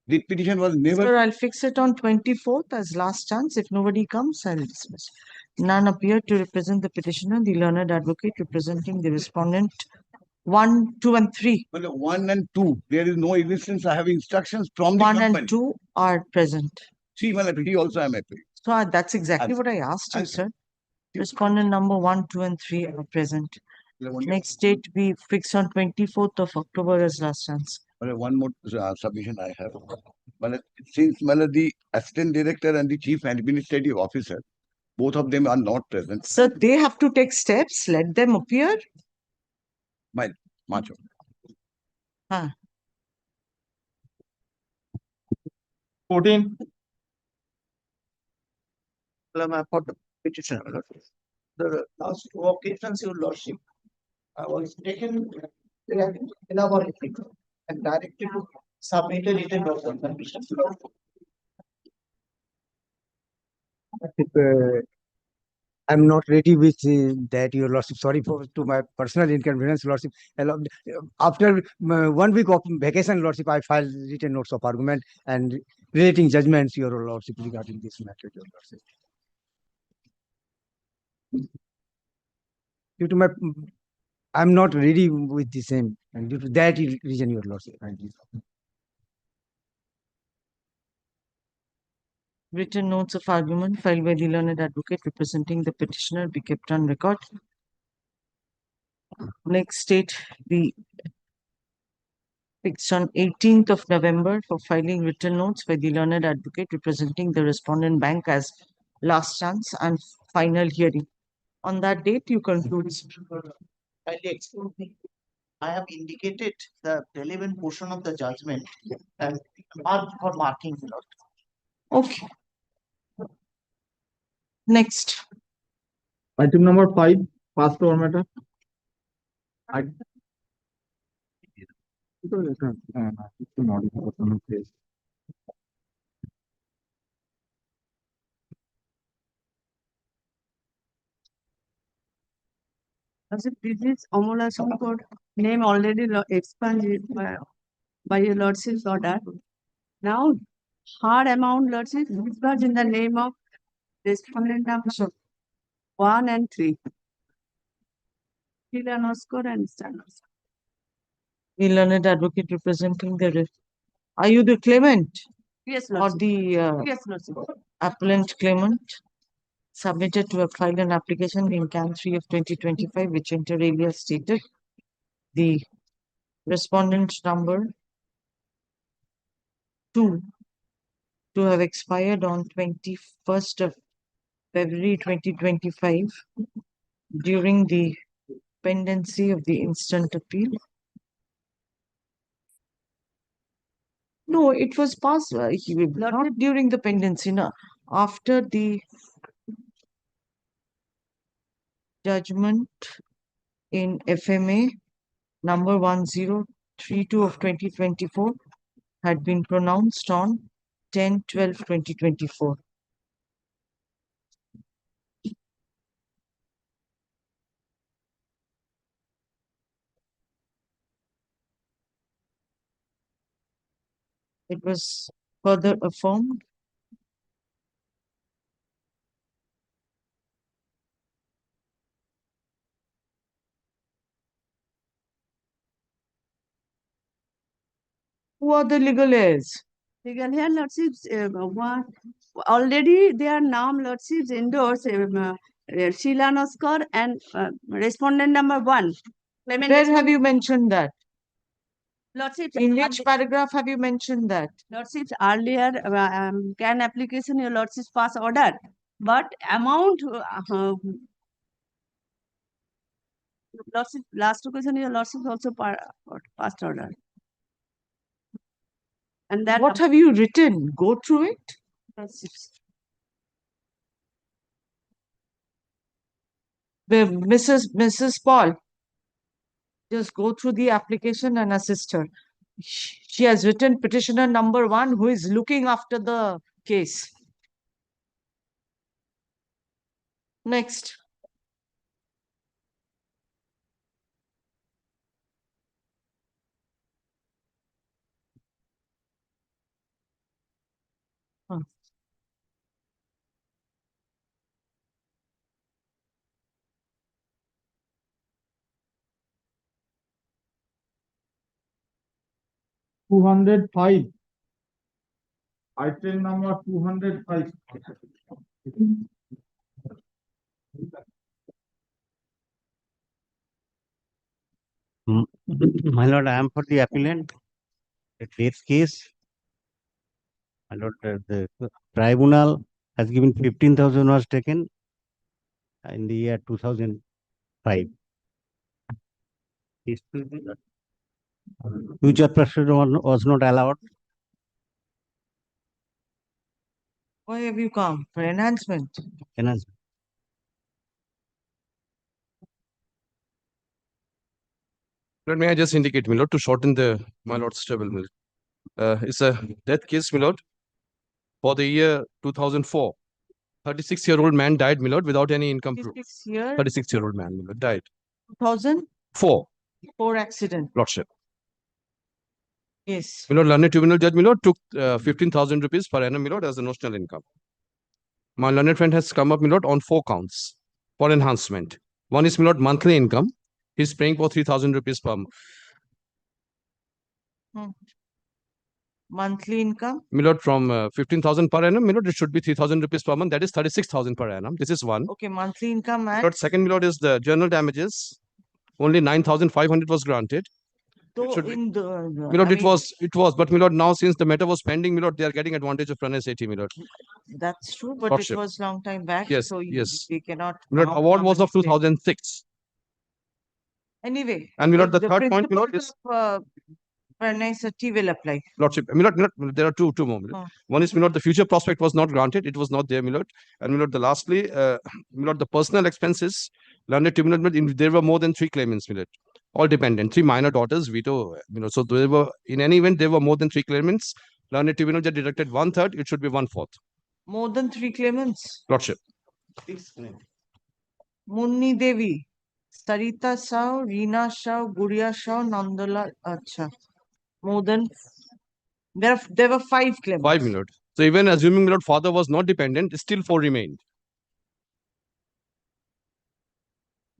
The petition was never. Sir, I'll fix it on 24th as last chance. If nobody comes, I'll dismiss. None appear to represent the petitioner, the learned advocate representing the respondent 1, 2, and 3. Well, 1 and 2, there is no existence. I have instructions from the 1 company. and 2 are present. See, well, he also am happy. So that's exactly what I asked you, sir. Respondent number 1, 2, and 3 are present. Next date we fix on 24th of October as last chance. Well, one more submission I have. Well, since the assistant director and the chief administrative officer, both of them are not present. Sir, they have to take steps. Let them appear. My macho. Huh. 14. For the petitioner, the last two occasions, your lordship, was taken elaborately and directed to submit a written documentation. I'm not ready with that, your lordship. Sorry for to my personal inconvenience, lordship. After 1 week of vacation, lordship, I filed written notes of argument and relating judgments, your lordship, regarding this matter, your lordship. Due to my, I'm not ready with the same, and due to that reason, your lordship. Written notes of argument filed by the learned advocate representing the petitioner be kept on record. Next date be fixed on 18th of November for filing written notes by the learned advocate representing the respondent bank as last chance and final hearing. On that date, you conclude. Kindly excuse me. I have indicated the relevant portion of the judgment and for marking. Okay. Next. Item number 5, passed over matter. As if this is Omolation code, name already expunged by your lordship's order. Now, hard amount lordship discharged in the name of respondent number 1 and 3. Oscar and Stanos. The learned advocate representing the. Are you the claimant? Yes, or lordship. the Yes, lordship. appellant claimant submitted to file an application in Can 3 of 2025, which inter alia stated the respondent number 2 to have expired on 21st of February 2025 during the pendency of the instant appeal. No, it was passed not during the pendency, no, after the judgment in FMA number 1032 of 2024 had been pronounced on 10/12/2024. It was further affirmed. Who are the legal heirs? Legal heir lordships, already their name lordships endorse Sheila Noskar and respondent number 1. Where have you mentioned that? Lordships, in which paragraph have you mentioned that? Lordships earlier can application your lordships pass order, but amount lordship last occasion your lordships also passed order. And that what have you written? Go through it. Lordships. Mrs. Paul, just go through the application and assist her. She has written petitioner number 1 who is looking after the case. Next. Huh. Two 205. Item number 205. My lord, I am for the appellant. A death case. My lord, the tribunal has given 15,000 was taken in the year 2005. Future precedent was not allowed. Why have you come? For enhancement? Enhancement. Lord, may I just indicate, my lord, to shorten my lord's table, my lord. It's a death case, my lord, for the year 2004. 36-year-old man died, my lord, without any income proof. 36-year-old man, my lord, died. 2004 4. accident. Lordship. Yes. My lord, learned tribunal judge, my lord, took 15,000 rupees per annum, my lord, as a notional income. My learned friend has come up, my lord, on 4 counts for enhancement. One is, my lord, monthly income. He's paying for 3,000 rupees per month. Monthly income? My lord, from 15,000 per annum, my lord, it should be 3,000 rupees per month. That is 36,000 per annum. This is one. Okay, monthly income My and lord, second, my lord, is the general damages. Only 9,500 was granted. so should be- in the My lord, I it mean, was, but my lord, now since the matter was pending, my lord, they are getting advantage of Pranay Sethi, my lord. that's true, but Lordship. it was long time back, Yes, so yes. we cannot. My lord, now award come was and of claim. 2006. And my lord, the third point, my lord, is of Pranay Sethi will apply. lordship. My lord, there are two more. My lord. One is, my lord, the future prospect was not granted. It was not there, my lord. And my lord, the lastly, my lord, the personal expenses, learned tribunal, there were more than 3 claimants, my lord. All dependent. 3 minor daughters, veto, you know. So there were, in any event, there were more than 3 claimants. Learned tribunal just deducted 1/3. It should be 1/4. More than 3 claimants. Lordship. Munni Devi, Sarita Shah, Reena Shah, Guria Shah, Nandala. Acha. More than there were 5 claimants. 5, my lord. So even assuming, my lord, father was not dependent, still 4 remained.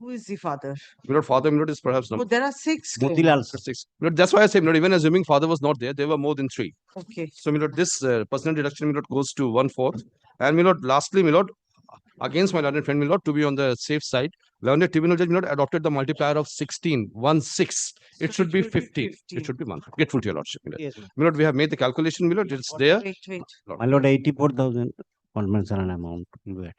Who is the father? My lord, father, my lord, is perhaps Oh, there are 6 Motilal. claimants. 6. My lord, that's why I say, my lord, even assuming father was not there, there were more than 3. Okay. So, my lord, this personal deduction, my lord, goes to 1/4. And, my lord, lastly, my lord, against my learned friend, my lord, to be on the safe side, learned tribunal judge, my lord, adopted the multiplier of 16, 1, 6. It should be 15. It should be 1. Grateful to your lordship, my lord. Yes, My lord, we have made the calculation, my lord, it's there. Wait. My lord, 84,000 compensation amount will be added.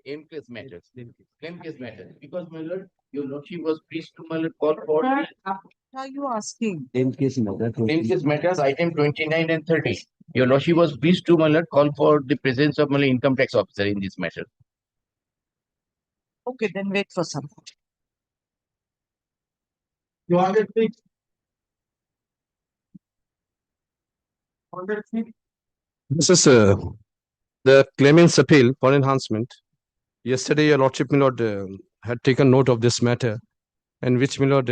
M case matters. Claim case matters. Because, my lord, your lordship was pleased to, my lord, call for. What are you asking? Claim case matters, item 29 and 30. Your lordship was pleased to, my lord, call for the presence of, my lord, income tax officer in this matter. Okay, then wait for some. You want it, please? This is the claimant's appeal for enhancement. Yesterday, your lordship, my lord, had taken note of this matter, and which, my lord,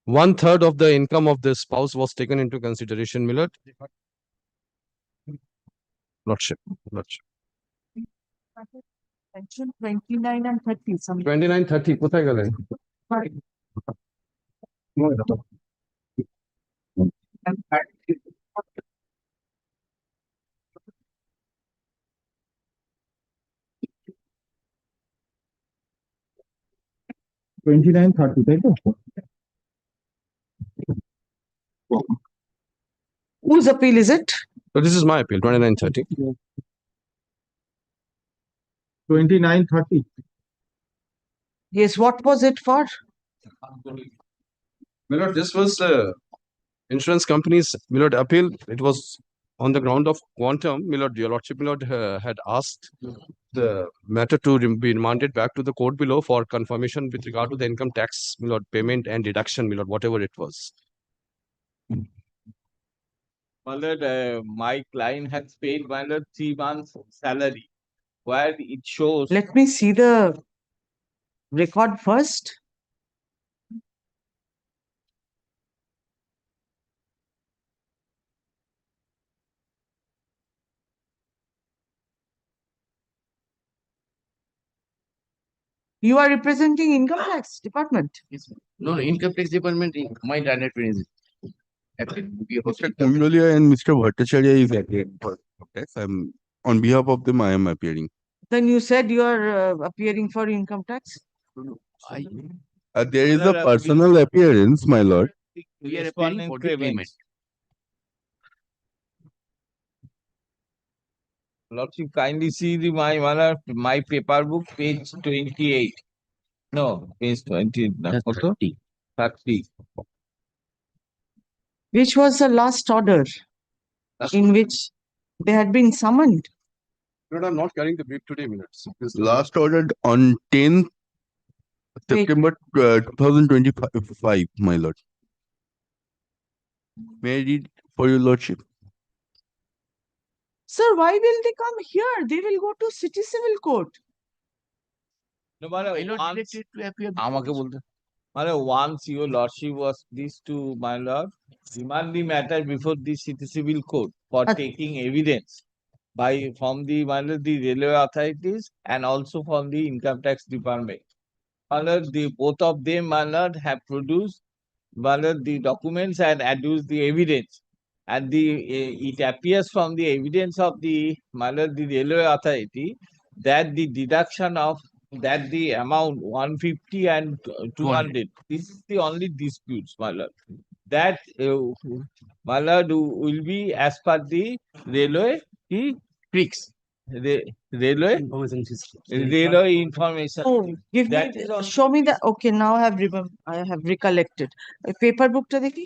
1/3 of the income of the spouse was taken into consideration, my lord. Lordship. Section 29 and 30. Some 29, 30, কোথায় গেলেন? '29, '30, তাই তো? Whose appeal is it? So this is my appeal, 29, 30. 29, 30. Yes, what was it for? My lord, this was insurance company's, my lord, appeal. It was on the ground of quantum. My lord, your lordship, my lord, had asked the matter to be remanded back to the court below for confirmation with regard to the income tax, my lord, payment and deduction, my lord, whatever it was. My lord, my client has paid, my lord, 3 months salary, where it shows. Let me see the record first. You are representing income tax department. Yes, ma'am. No, income tax department, my direct is. Mr. Kumlolia and Mr. Bhattacharya is appearing for tax. I'm on behalf of them. I am appearing. Then you said you are appearing for income tax. There is a personal appearance, my lord. We are appearing for the claimant. Lordship, kindly see the my paper book, page 28. No, page 20. 30. 30. Which was the last order in which they had been summoned? My lord, I'm not carrying the brief today, minutes. Last ordered on 10th September 2025, my lord. May I read for your lordship? Sir, why will they come here? They will go to city civil court. No, once your lordship was this to my lord, demand the matter before the city civil court for taking evidence by from the my lord, the railway authorities and also from the income tax department. My lord, the both of them, my lord, have produced my lord, the documents and adduced the evidence. And it appears from the evidence of the my lord, the railway authority that the deduction of that the amount 150 and 200. This is the only disputes, my lord. That my lord will be as per the railway fix. Railway information. Oh, give me, show me the. Okay, now I have recollected. Paper book ta dekhi.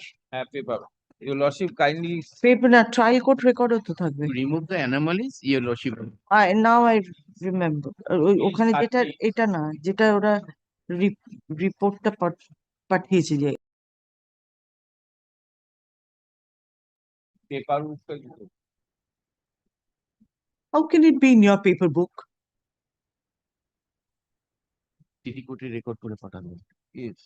Paper. Your lordship kindly. Paper na trial court record to thakbe. Remove the anomalies, your lordship. Now I remember. ওখানে যেটা এটা না যেটা ওরা রিপোর্টটা পাঠিয়েছে যে paper book. How can it be in your paper book? City court record করে পাঠানো। Yes.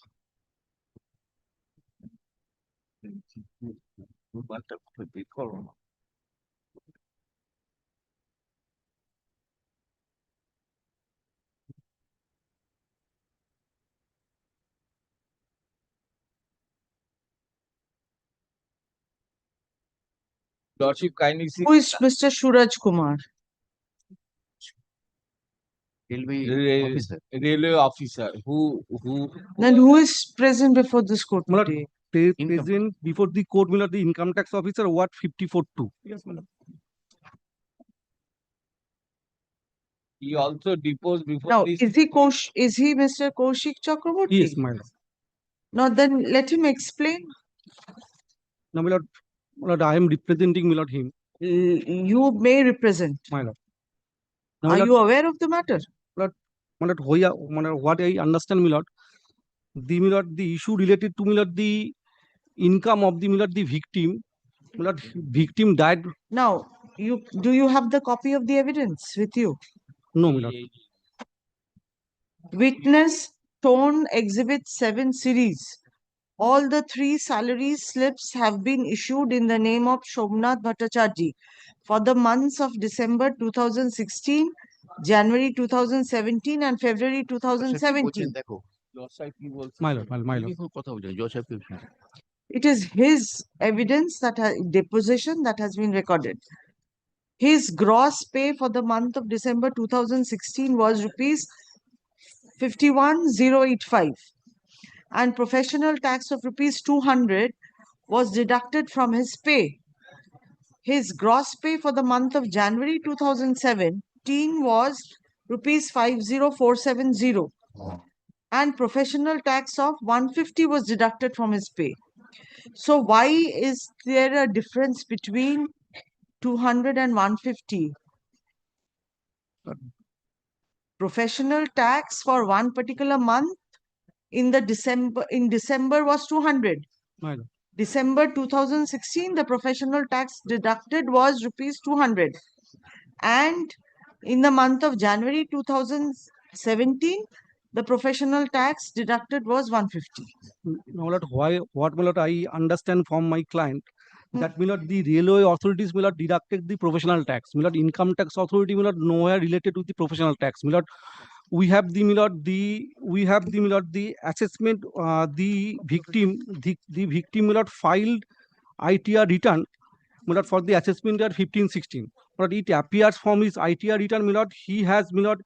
Lordship kindly see. Who is Mr. Suraj Kumar? Railway officer. Who? Then who is present before this court today? present before the court, my lord, the income tax officer, what 54.2. Yes, my lord. He also deposed before Now, this. is he Mr. Kaushik Chakraborty? Yes, my lord. Now then let him explain. Now, my lord, I am representing, my lord, him. You may represent. My lord. Are you aware of the matter? My lord, what I understand, my lord, the issue related to, my lord, the income of the, my lord, the victim, my lord, victim died. Now, do you have the copy of the evidence with you? No, my lord. Witness Tone Exhibit 7 series. All the 3 salary slips have been issued in the name of Somnath Bhattacharjee for the months of December 2016, January 2017 and February 2017. My lord, my lord. It is his evidence deposition that has been recorded. His gross pay for the month of December 2016 was rupees 51,085 and professional tax of rupees 200 was deducted from his pay. His gross pay for the month of January 2017 was rupees 50,470 and professional tax of 150 was deducted from his pay. So why is there a difference between 200 and 150? Professional tax for one particular month in December was 200. My lord. December 2016, the professional tax deducted was rupees 200. And in the month of January 2017, the professional tax deducted was 150. Now, lord, what, my lord, I understand from my client that, my lord, the railway authorities, my lord, deducted the professional tax. My lord, income tax authority, my lord, nowhere related to the professional tax. My lord, we have the, my lord, my lord, the assessment, the victim, my lord, filed ITR return, my lord, for the assessment year 15-16. But it appears from his ITR return, my lord, he has, my lord,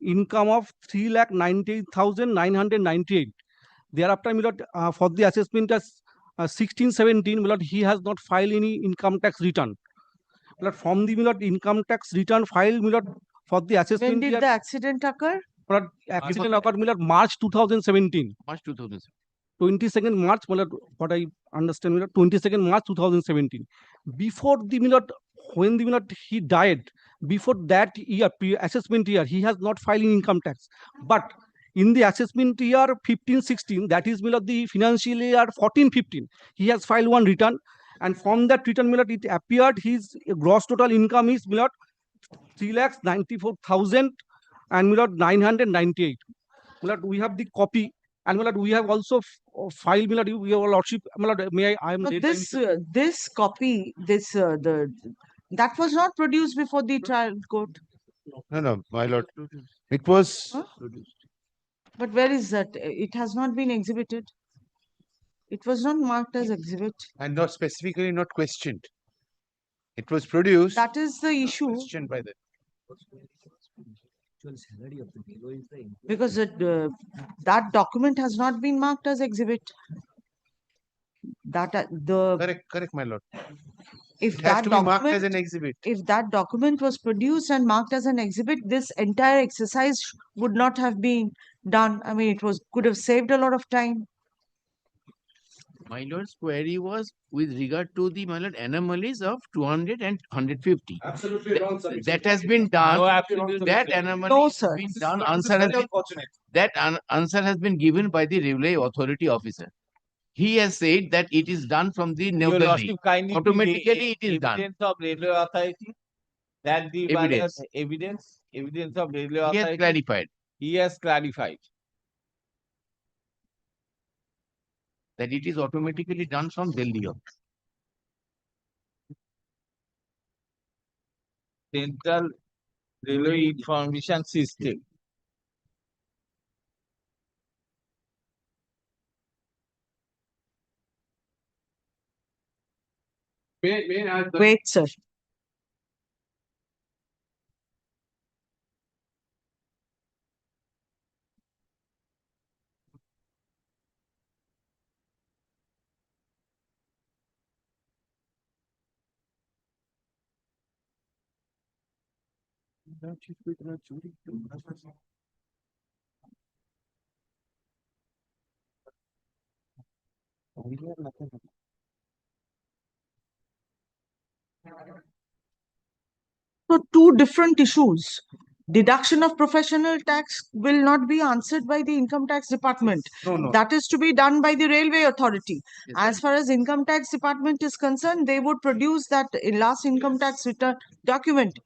income of 3,90,998. Thereafter, my lord, for the assessment as 16-17, my lord, he has not filed any income tax return. My lord, from the, my lord, income tax return filed, my lord, for the assessment When did year, the accident occur? my lord, accident occurred, my lord, March 2017. March 2017. 22nd March, my lord, what I understand, my lord, 22nd March 2017. Before the, my lord, when the, my lord, he died, before that year, assessment year, he has not filed income tax. But in the assessment year 15-16, that is, my lord, the financial year 14-15, he has filed one return. And from that return, my lord, it appeared his gross total income is, my lord, 3,94,000 and, my lord, 998. My lord, we have the copy. And, my lord, we have also filed, my lord, your lordship, my lord, may I am late by This copy, that was not produced before the trial court. No, my lord. It was. Huh? But where is that? It has not been exhibited. It was not marked as exhibit. And not specifically not questioned. It was produced. That is the issue. Questioned by the. Because that document has not been marked as exhibit. Correct, my lord. If It has that to be marked document, as an exhibit. if that document was produced and marked as an exhibit, this entire exercise would not have been done. I mean, could have saved a lot of time. My lord's query was with regard to the, my lord, anomalies of 200 and 150. Absolutely wrong, sir. That has been done. No, absolutely That wrong. anomaly No, has sir. been This is done. unfortunate. Answer has been given by the railway authority officer. He has said that it is done from the New Your Delhi. lordship, kindly Automatically it is done. evidence of railway authority. That the Evidence. evidence of railway He authority. has clarified He has clarified. that it is automatically done from Delhi. Central Railway Information System. Wait, sir. So two different issues. Deduction of professional tax will not be answered by the income tax department. No. That is to be done by the railway authority. As far as income tax department is concerned, they would produce that last income tax return document.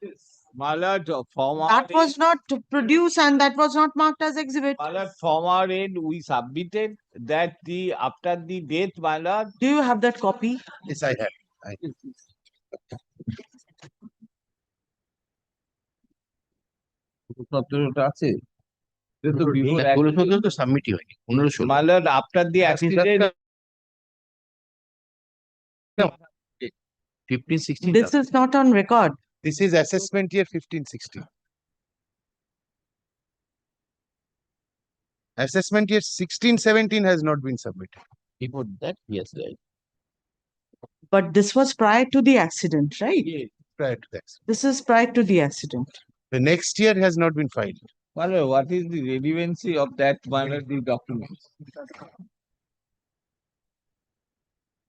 My lord, from our That was not produced and that was not marked as exhibit. my lord, from our end, we submitted that the after the death, my lord. Do you have that copy? Yes, I have. আছে তো সাবমিটই হয়নি 15-16 My lord, after the accident, 15-16 This is not on record. This is assessment year 15-16. Assessment year 16-17 has not been submitted. before that, yes, right. But this was prior to the accident, right? Prior to that. This is prior to the accident. The next year has not been filed. my lord, what is the relevancy of that, my lord, the documents?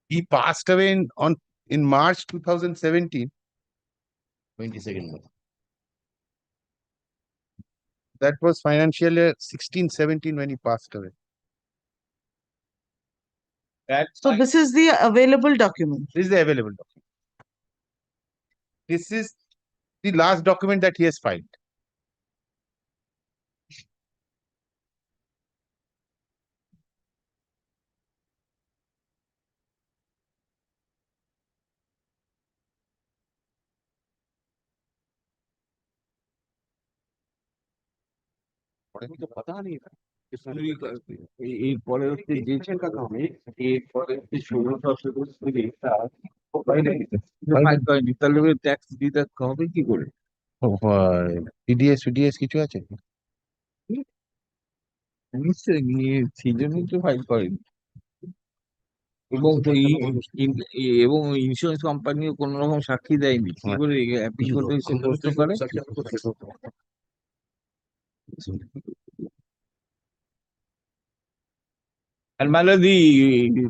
He passed away in March 2017. 22nd month. That was financial year 16-17 when he passed away. So this is the available document. This is the available document. This is the last document that he has filed. এরপরে হচ্ছে যে এরপরে হচ্ছে 16 তাহলে tax দিতে হবে কি করে? TDS কিছু আছে? নিশ্চয়ই সেই জন্যই তো ফাইল করেন এবং ইন্স্যুরেন্স কোম্পানিও কোন রকম সাক্ষী দেয়নি কি করে অ্যাপিল করতে করে? And my lord,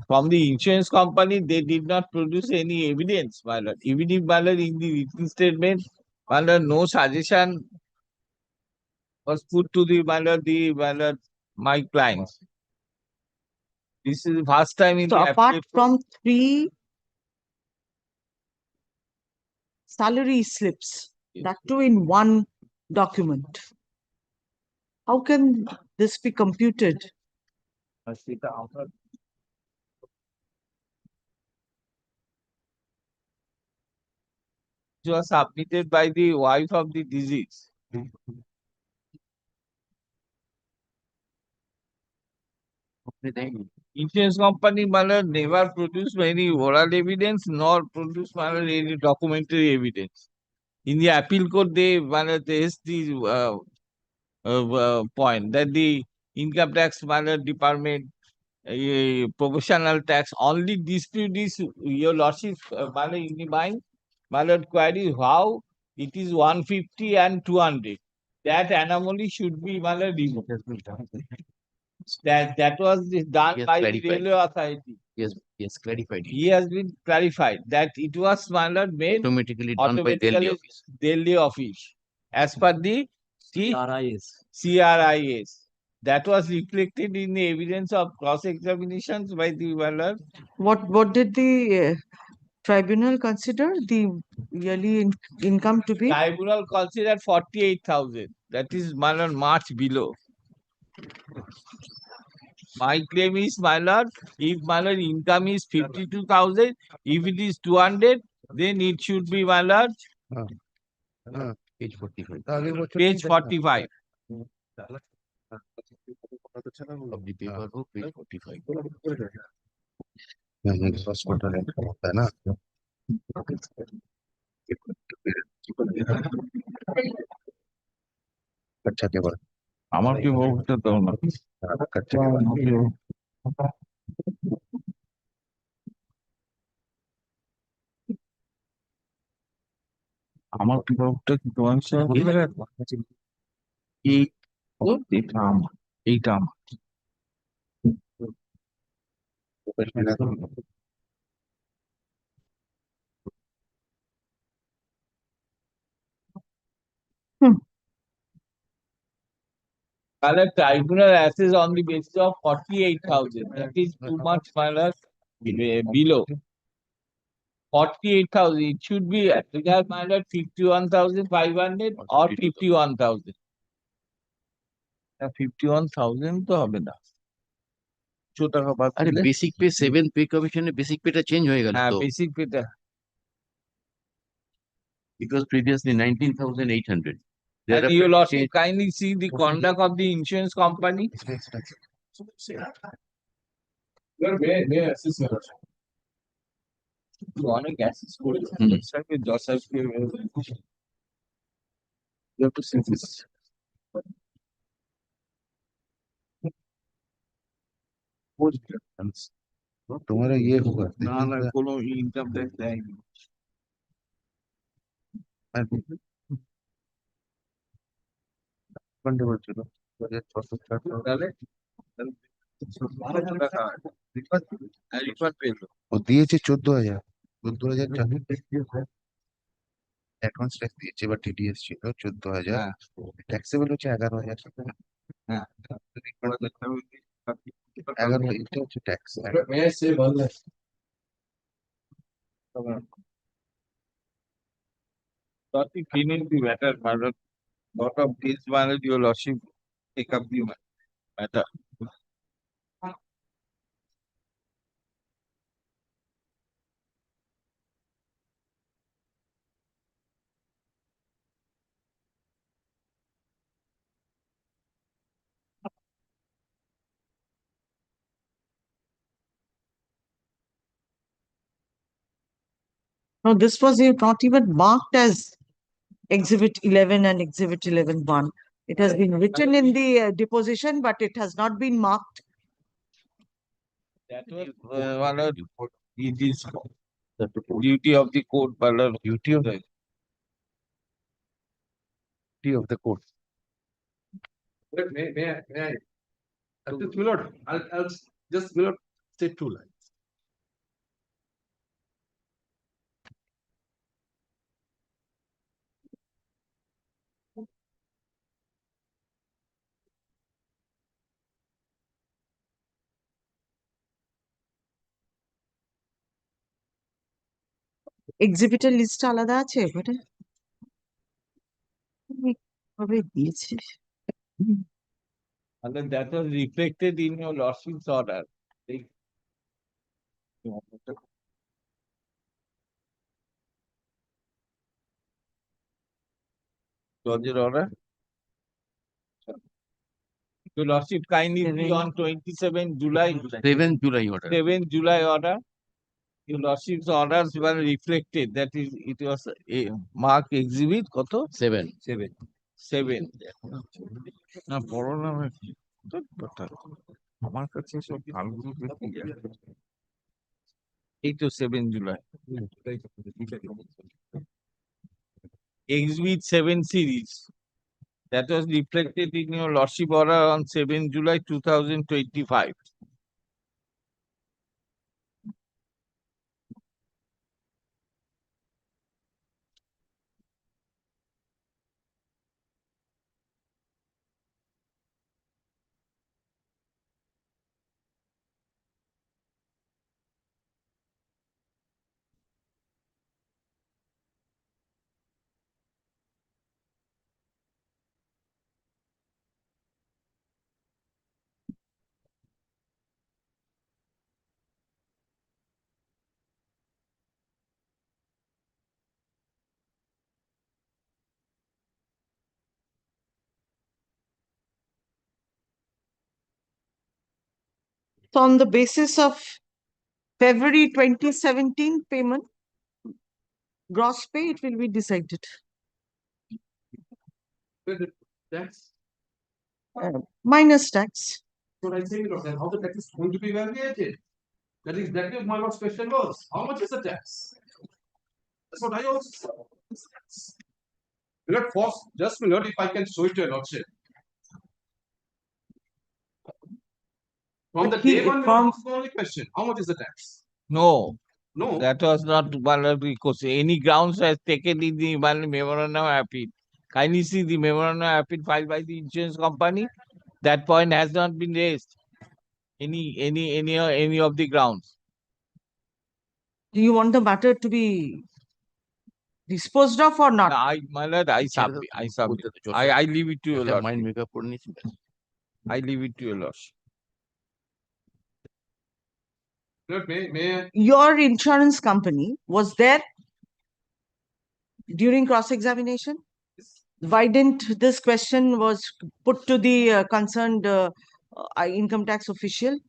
from the insurance company, they did not produce any evidence, my lord. Even if, my lord, in the written statement, my lord, no suggestion was put to the, my lord, my clients. This is the first time in So the apart affidavit- from 3 salary slips, that too in one document, how can this be computed? সেটা আমরা It was submitted by the wife of the deceased. Insurance company, my lord, never produced any oral evidence nor produced, my lord, any documentary evidence. In the appeal court, they, my lord, raised the point that the income tax, my lord, department, proportional tax only dispute is your lordship, my lord, in the mind, my lord, query how it is 150 and 200. That anomaly should be, my lord, removed. That was done Yes, by the clarified. railway authority. Yes, clarified. He has been clarified that it was, my lord, made Automatically done by Delhi office. Delhi office as per the CRIS. That was reflected in the evidence of cross examinations by the, my lord. What did the tribunal consider the yearly income to be? Tribunal considered 48,000. That is, my lord, much below. My claim is, my lord, if my lord income is 52,000, if it is 200, then it should be, my lord, Page 45. page 45. Of the paper book, page 45. আমার কি বলতে দাও না আমার অভিভাবকটা কি তোমার সঙ্গে বলতে পারে? এই এটা আমার, এইটা আমার। Color tribunal assess on the basis of 48,000. That is too much, below. 48,000. It should be at 51,500 or 51,000. 51,000 তো হবে না। আরে বেসিক পে 7th পে কমিশনে বেসিক পেটা চেঞ্জ হয়ে গেল হ্যাঁ, তো, বেসিক পেটা because previously 19,800. And you lordship kindly see the conduct of the insurance company. May I assist you? অনেক assist করেছে। You have to see this. तुम्हारा ये होगा না না কোনো ইনকাম ট্যাক্স দেয়নি। তাহলে ও দিয়েছে 14,000 অ্যাডভান্স ট্যাক্স দিয়েছে, এবার টিডিএস ছিল 14,000, ট্যাক্সেবল হচ্ছে 11,000 হ্যাঁ 11 এটা হচ্ছে tax. May I say one last? Sorry, finish the matter, madam. Lot of this manage your lordship take up the matter. No, this was not even marked as Exhibit 11 and Exhibit 11(1). It has been written in the deposition, but it has not been marked. That was it is duty of the court, madam. Duty of the court. May I? Just Milord, I'll just Milord say two lines. এক্সিবিটের list আলাদা আছে ওখানে কবে দিয়েছে? And then that was reflected in your lordship's order. Judge's order. Your lordship kindly be on 27 July. 7th July order. 7th July order. Your lordship's orders were reflected. That is, it was a mark exhibit. কত? 7. 7. না বড় নাম আমার কাছে সব ভালো এই তো 7 July. Exhibit 7 series. That was reflected in your lordship order on 7 July 2025. So on the basis of February 2017 payment, gross pay, it will be decided. That's Minus tax. what I say, Lord, and how the tax is going to be evaluated. That is exactly what my lord's question was. How much is the tax? That's what I also said. Milord, first, just Milord, if I can show it to your lordship. From the day one, Milord, this is the only question. How much is the tax? No. No. That was not one because any grounds has taken in the memorandum of appeal. Kindly see the memorandum of appeal filed by the insurance company. That point has not been raised. Any of the grounds. Do you want the matter to be disposed of or not? My lord, I submit. I leave it to your lordship. I leave it to your lordship. Milord, may Your insurance company was there during cross-examination? Why didn't this question was put to the concerned income tax official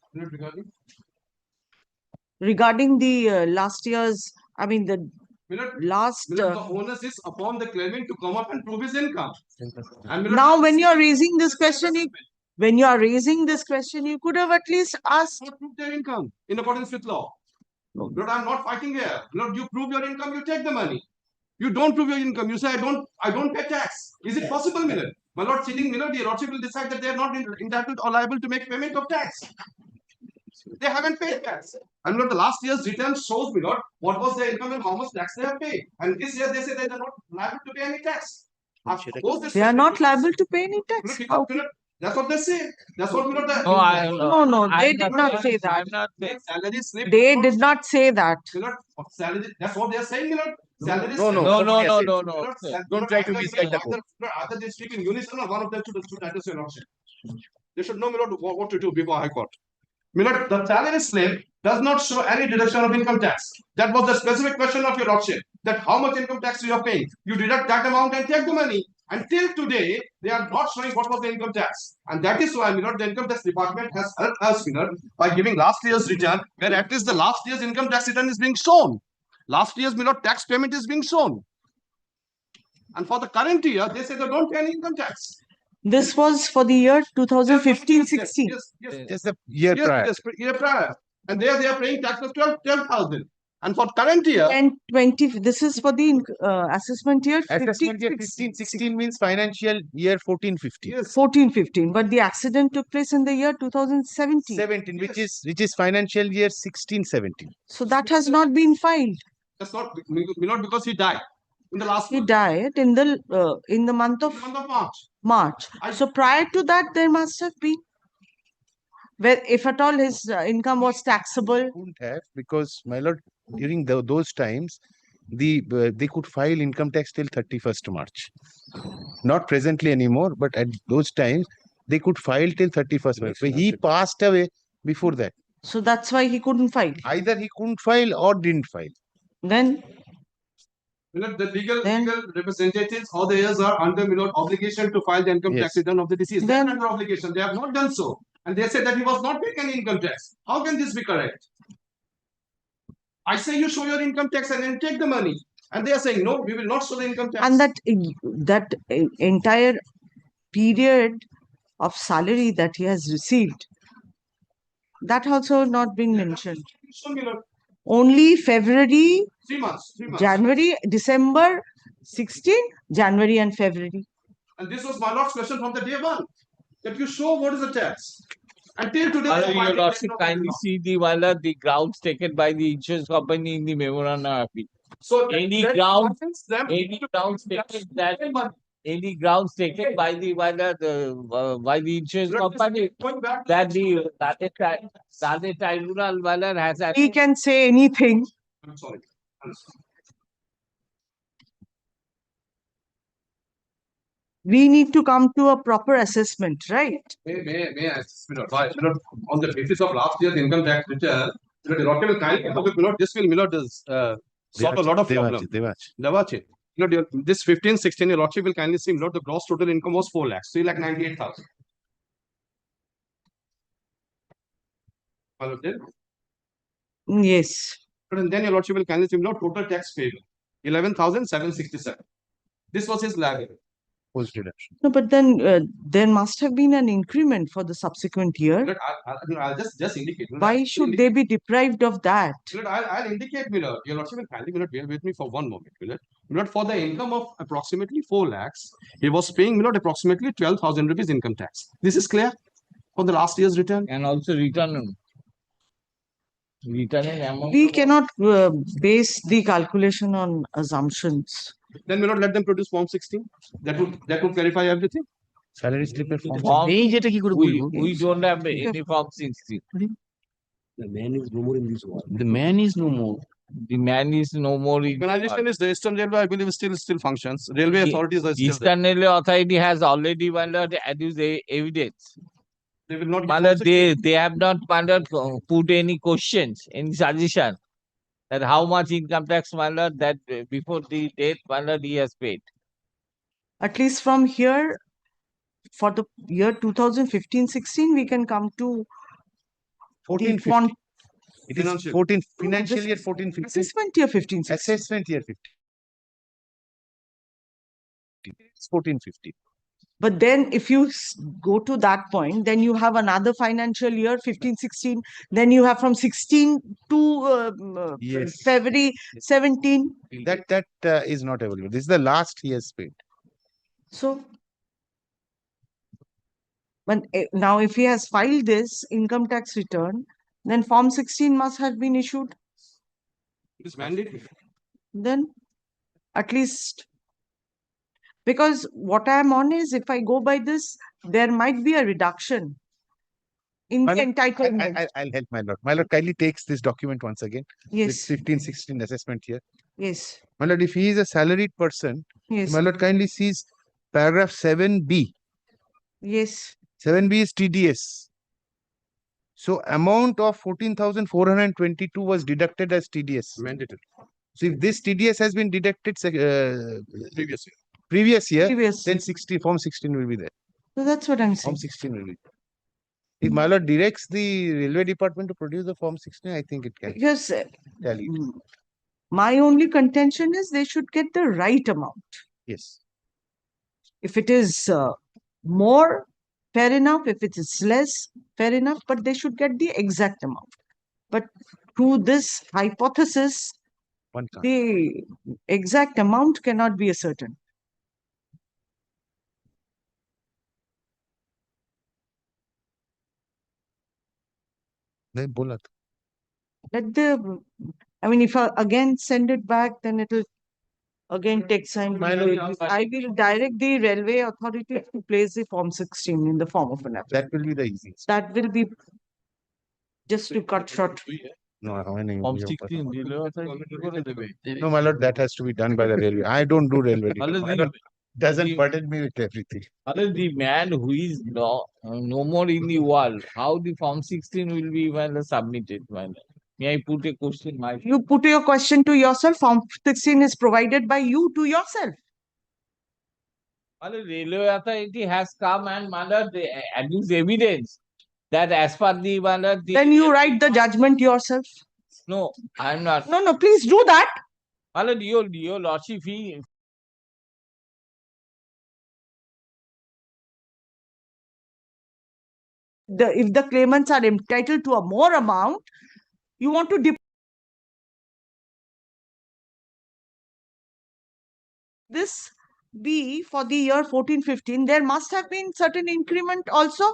regarding the last year's, I mean the last. Milord, the onus is upon the claimant to come up and prove his income. And Milord, Now, when you are raising this question, you could have at least asked. Prove their income in accordance with law. Milord, I'm not fighting here. Milord, you prove your income, you take the money. You don't prove your income. You say, I don't pay tax. Is it possible, Milord? My lord, sitting Milord, the lordship will decide that they are not entitled or liable to make payment of tax. They haven't paid tax. And Milord, the last year's return shows, Milord, what was their income and how much tax they have paid. And this year they say they are not liable to pay any tax. They are not liable to pay any tax. Milord, that's what they say. That's what Milord. No, they did not say that. Salary slip. They did not say that. Milord, salary. That's what they are saying, Milord. Salary No. Don't try to misguide the court. Either they speak in unison or one of them should address your lordship. They should know, Milord, what to do before High Court. Milord, the salary slip does not show any deduction of income tax. That was the specific question of your lordship. That how much income tax you are paying. You deduct that amount and take the money. Until today, they are not showing what was the income tax. And that is why, Milord, the income tax department has helped us, Milord, by giving last year's return, where at least the last year's income tax return is being shown. Last year's, Milord, tax payment is being shown. And for the current year, they say they don't pay any income tax. This was for the year 2015-16. Yes, the year prior. Yes, year prior. And there they are paying tax of 12,000. And for current year. 10-20, this is for the assessment year 15-16 means financial year 14-15. Yes. 14-15, but the accident took place in the year 2017. 17, which is financial year 16-17. So that has not been filed. That's not because he died in the last. He died in the month of March. So prior to that, there must have been, where if at all his income was taxable. Wouldn't have, because my lord, during those times, they could file income tax till 31st March. Not presently anymore, but at those times they could file till 31st March. So he passed away before that. So that's why he couldn't file. Either he couldn't file or didn't file. Then. Milord, the legal representatives, all the heirs are under Milord obligation to file the income tax return of the deceased. They are under obligation. They have not done so. And they said that he was not paying any income tax. How can this be correct? I say you show your income tax and then take the money. And they are saying, no, we will not show the income tax. And that entire period of salary that he has received, that also not been mentioned. Only February, 3 months. January, December 16, January and February. And this was my lord's question from the day one. That you show what is the tax. Until today, Your lordship kindly see the grounds taken by the insurance company in the memorandum of appeal. So any grounds taken by the insurance company that the tribunal has. We can say anything. I'm sorry. We need to come to a proper assessment, right? May I assist, Milord? Why, Milord, on the basis of last year's income tax return, Milord, the lordship will kindly, Milord, this will, Milord, solve a lot of problems. Devache. Milord, this 15-16, your lordship will kindly see, Milord, the gross total income was 4 lakhs, 3,98,000. Yes. And then your lordship will kindly see, Milord, total tax payable, 11,767. This was his liability. post deduction. No, but then there must have been an increment for the subsequent year. Milord, I'll just indicate. Milord, Why I'll should they be deprived of that? Milord, I'll indicate, Milord. Your Lordship will kindly, Milord, bear with me for one moment, Milord. Milord, for the income of approximately 4 lakhs, he was paying, Milord, approximately 12,000 rupees income tax. This is clear for the last year's return. And also return amount. We cannot base the calculation on assumptions. Then, Milord, let them produce Form 16. That would clarify everything. Salary slip form. We don't have any Form 16. The man is no more in this world. The man is no more. The man is no more in Organization is the Eastern Railway, I believe, still functions. Railway authorities are still there. Eastern Railway Authority has already adduced evidence. They will not They have not put any questions, any suggestion that how much income tax that before the date he has paid. At least from here, for the year 2015-16, we can come to 14-15. It is 14 financial year 14-15. Assessment year 15-16. Assessment year 15. It's 14-15. But then if you go to that point, then you have another financial year 15-16. Then you have from 16 to Yes. February 17. That is not available. This is the last he has paid. So now if he has filed this income tax return, then Form 16 must have been issued. It is mandatory. Then at least, because what I am on is, if I go by this, there might be a reduction in the entitlement. I'll help my lord. My lord kindly takes this document once again. Yes. This 15-16 assessment here. Yes. My lord, if he is a salaried person, Yes. my lord kindly sees paragraph 7B. Yes. 7B is TDS. So amount of 14,422 was deducted as TDS. Mandatory. So if this TDS has been deducted Previous year. then Form 16 will be there. So that's what I'm saying. Form 16 will be. If my lord directs the railway department to produce the Form 16, I think it can. Because tally. my only contention is they should get the right amount. Yes. If it is more, fair enough. If it is less, fair enough. But they should get the exact amount. But through this hypothesis, the exact amount cannot be ascertained. Let I mean, if I again send it back, then it will again take time. I will direct the railway authority to place the Form 16 in the form of an application. That will be the easiest. That will be just to cut short. No, Form 16, no, my lord, that has to be done by the railway. I don't do railway. Doesn't burden me with everything. The man who is no more in the world, how the Form 16 will be submitted? May I put a question? You put your question to yourself. Form 16 is provided by you to yourself. The railway authority has come and adduce evidence that as per the Then you write the judgment yourself. No, I'm not. No, please do that. Your lordship, if the claimants are entitled to a more amount, you want to this be for the year 14-15, there must have been certain increment also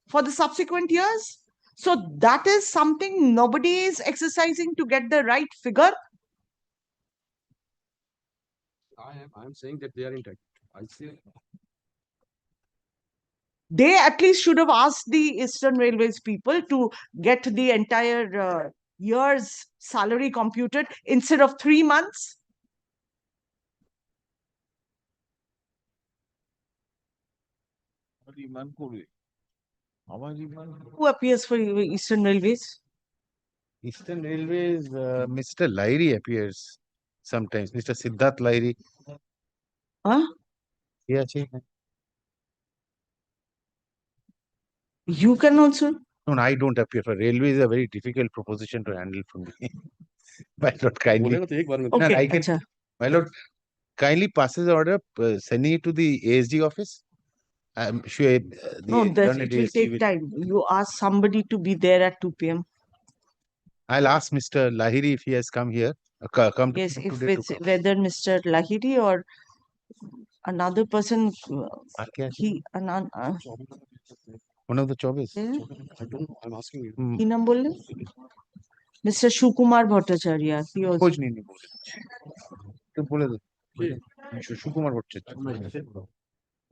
for the subsequent years. So that is something nobody is exercising to get the right figure. I'm saying that they are entitled. I say. They at least should have asked the Eastern Railways people to get the entire year's salary computed instead of 3 months. Who appears for Eastern Railways? Eastern Railways, Mr. Lairi appears sometimes. Mr. Siddharth Lairi. Huh? Yeah, you can also. No, I don't appear for railway. Is a very difficult proposition to handle for me. My lord, kindly. Okay, no, I can. My lord, kindly passes the order sending it to the ASD office. I'm sure No, the that learned it will ASD take will. time. You ask somebody to be there at 2 p.m. I'll ask Mr. Lahiri if he has come here. Come Yes, today if to it's whether Mr. Lahiri or another person, one of the choices. Yeah. I don't know. I'm asking you. কি নাম বললেন? Mr. Shukumar Bhattacharya. He also. খোঁজ নিয়ে বলে তো বলে দে সুকুমার ভট্টাচার্য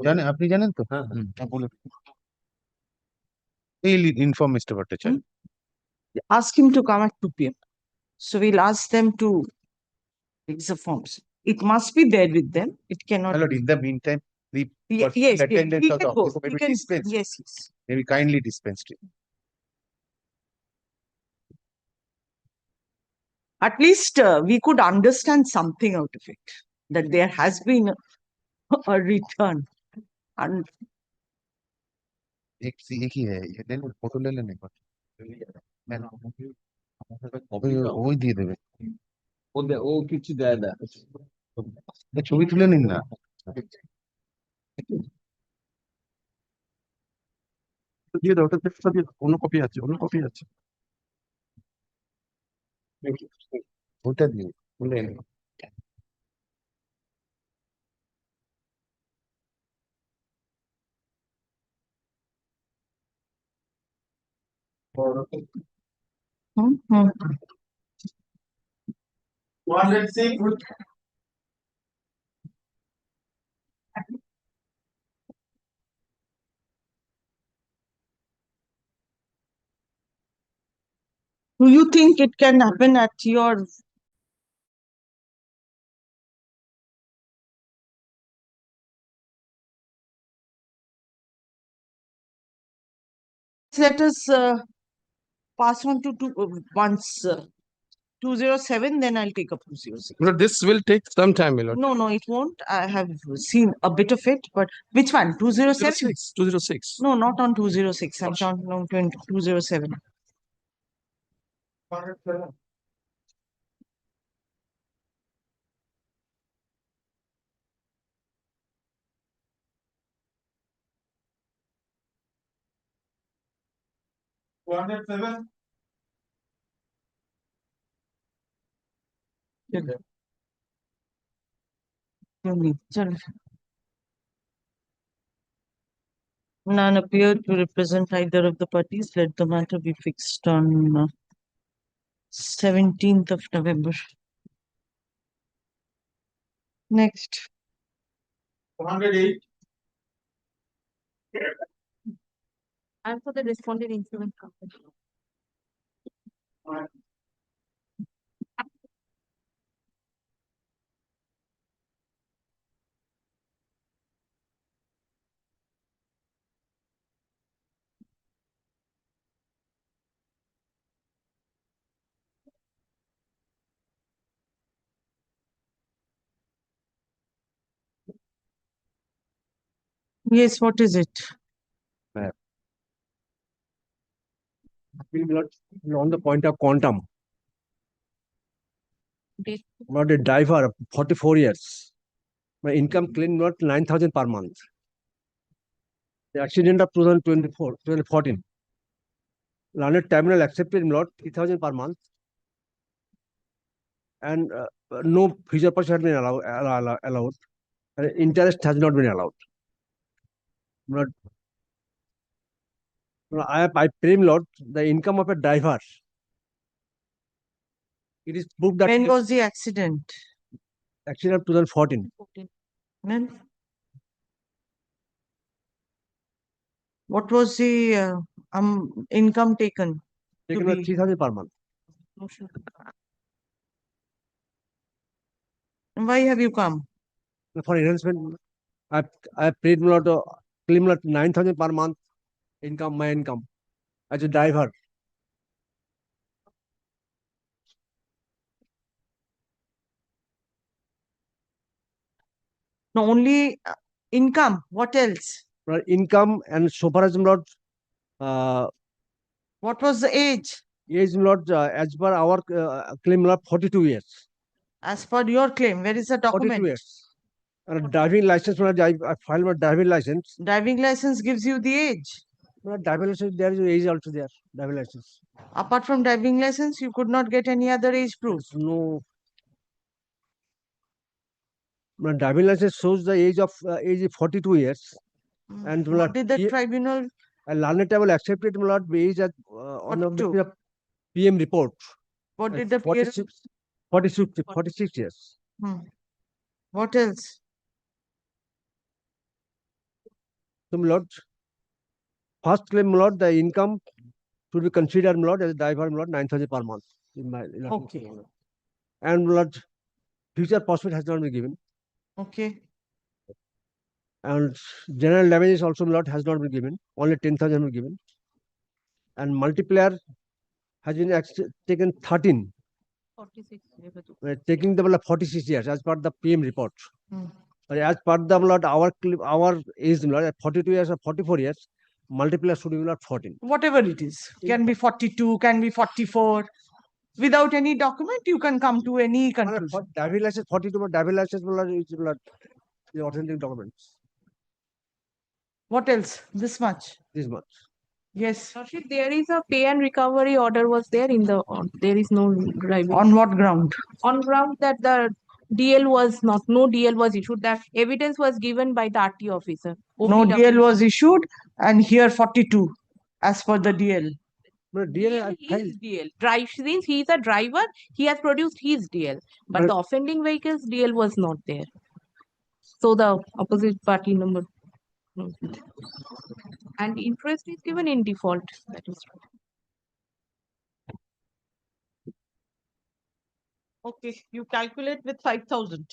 জানেন আপনি জানেন তো হ্যাঁ বলে inform mister Bhattacharya Ask him to come at 2 p.m. So we'll ask them to fix the forms. It must be there with them. It cannot. My lord, in the meantime, the Yes, personal yes, attendance he of the can go. office may He be can. dispensed. Yes, yes. Maybe kindly dispensed it. At least we could understand something out of it, that there has been a return. And एक ही है ये ले लो photo ले लेने का কবে ওই দিয়ে দেবে ও কিছু দেয় না ছবি তুলে নিন না দিয়ে দাও ওটা চেষ্টা দিয়ে অন্য কপি আছে অন্য কপি আছে ওটা দিয়ে One, let's see. do you think it can happen at your let us pass on to once 207, then I'll take up 206. But this will take some time, my lord. No, it won't. I have seen a bit of it, but which one? 207? 206. No, not on 206. I'm counting on 207. None appear to represent either of the parties. Let the matter be fixed on 17th of November. Next. 108. And for the respondent insurance company. Yes, what is it? On the point of quantum, about a driver, 44 years, my income claim not 9,000 per month. The accident of 2014, London terminal accepted not 3,000 per month, and no future purchase has been allowed, and interest has not been allowed. But I claim lot the income of a driver. It is proved that When was the accident? accident of 2014. When? What was the income taken? Taken was 3,000 per month. And why have you come? For enhancement, I paid lot claim lot 9,000 per month income, my income as a driver. No, only income. What else? Income and so far as not. What was the age? Age not as per our claim lot 42 years. As per your claim, where is the document? 42 years. Driving license, I filed my driving license. Driving license gives you the age. Driving license, there is age also there, driving license. Apart from driving license, you could not get any other age proof. No. My driving license shows the age is 42 years. And What did the tribunal? A learned table accepted age at on the PM report. What did the peer? 46 years. What else? So, my lord, first claim, my lord, the income should be considered, my lord, as a driver, my lord, 9,000 per month. Okay. And, my lord, future prospect has not been given. Okay. And general damages also, my lord, has not been given. Only 10,000 been given. And multiplier has been taken 13. 46. Taking the 46 years as per the PM report. But as per the my lord, our age, my lord, at 42 years or 44 years, multiplier should be my lord 14. Whatever it is, can be 42, can be 44. Without any document, you can come to any conclusion. Driving license 42, but driving license is the authentic documents. What else? This much. This much. Yes. Lordship, there is a pay and recovery order was there in the, there is no driving. On what ground? On ground that the DL was not, no DL was issued, that evidence was given by the RT officer. No OPW. DL was issued, and here 42 as per the DL. But His DL. Drive, since he is a driver, he has produced his DL. But the offending vehicle's DL was not there. So the opposite party number. And interest is given in default. That is right. Okay, you calculate with 5,000.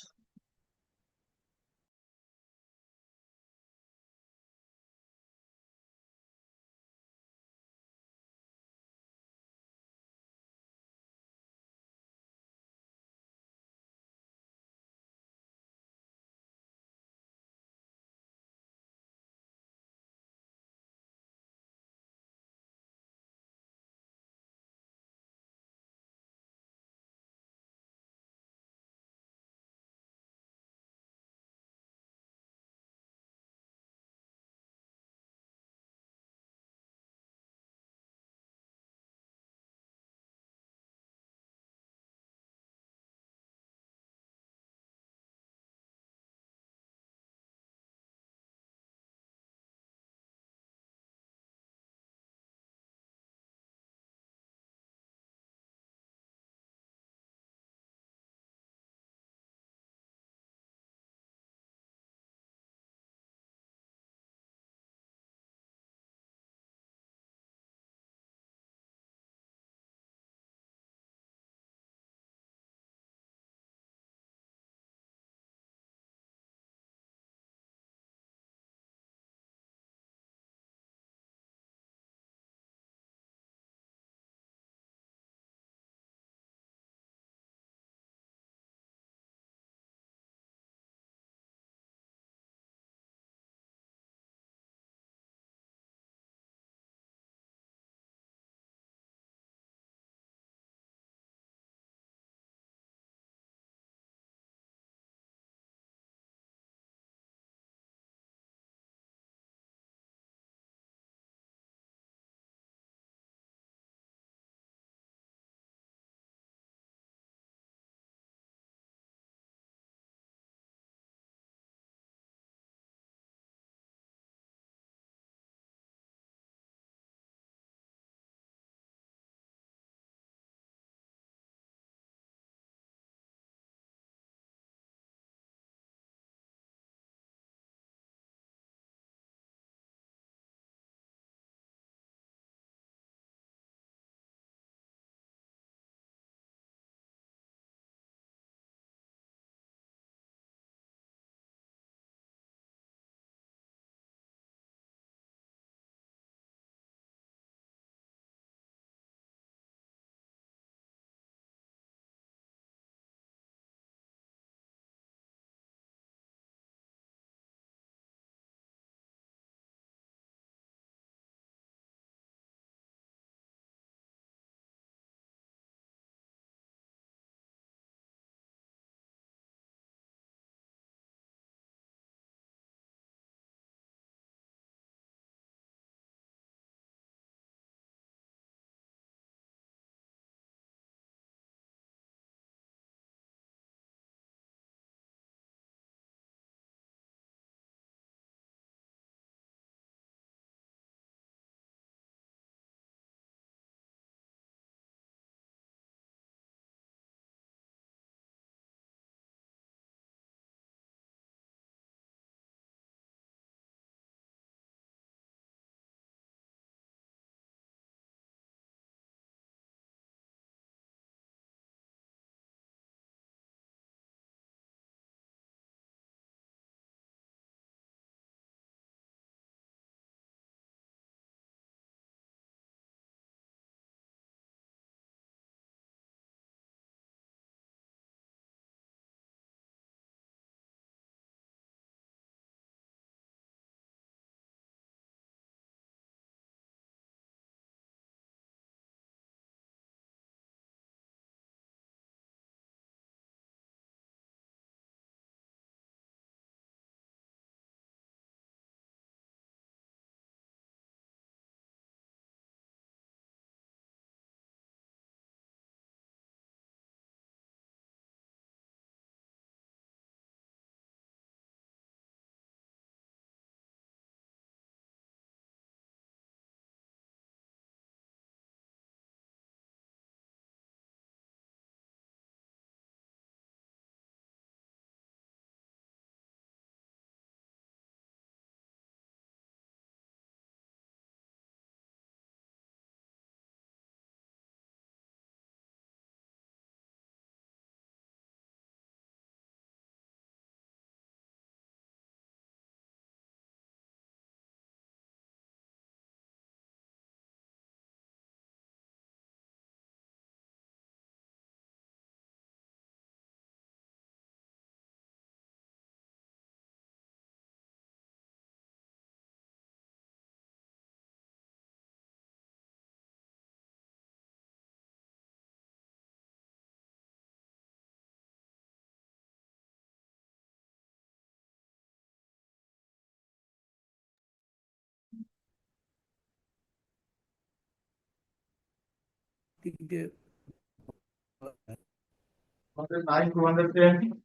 Nine 210.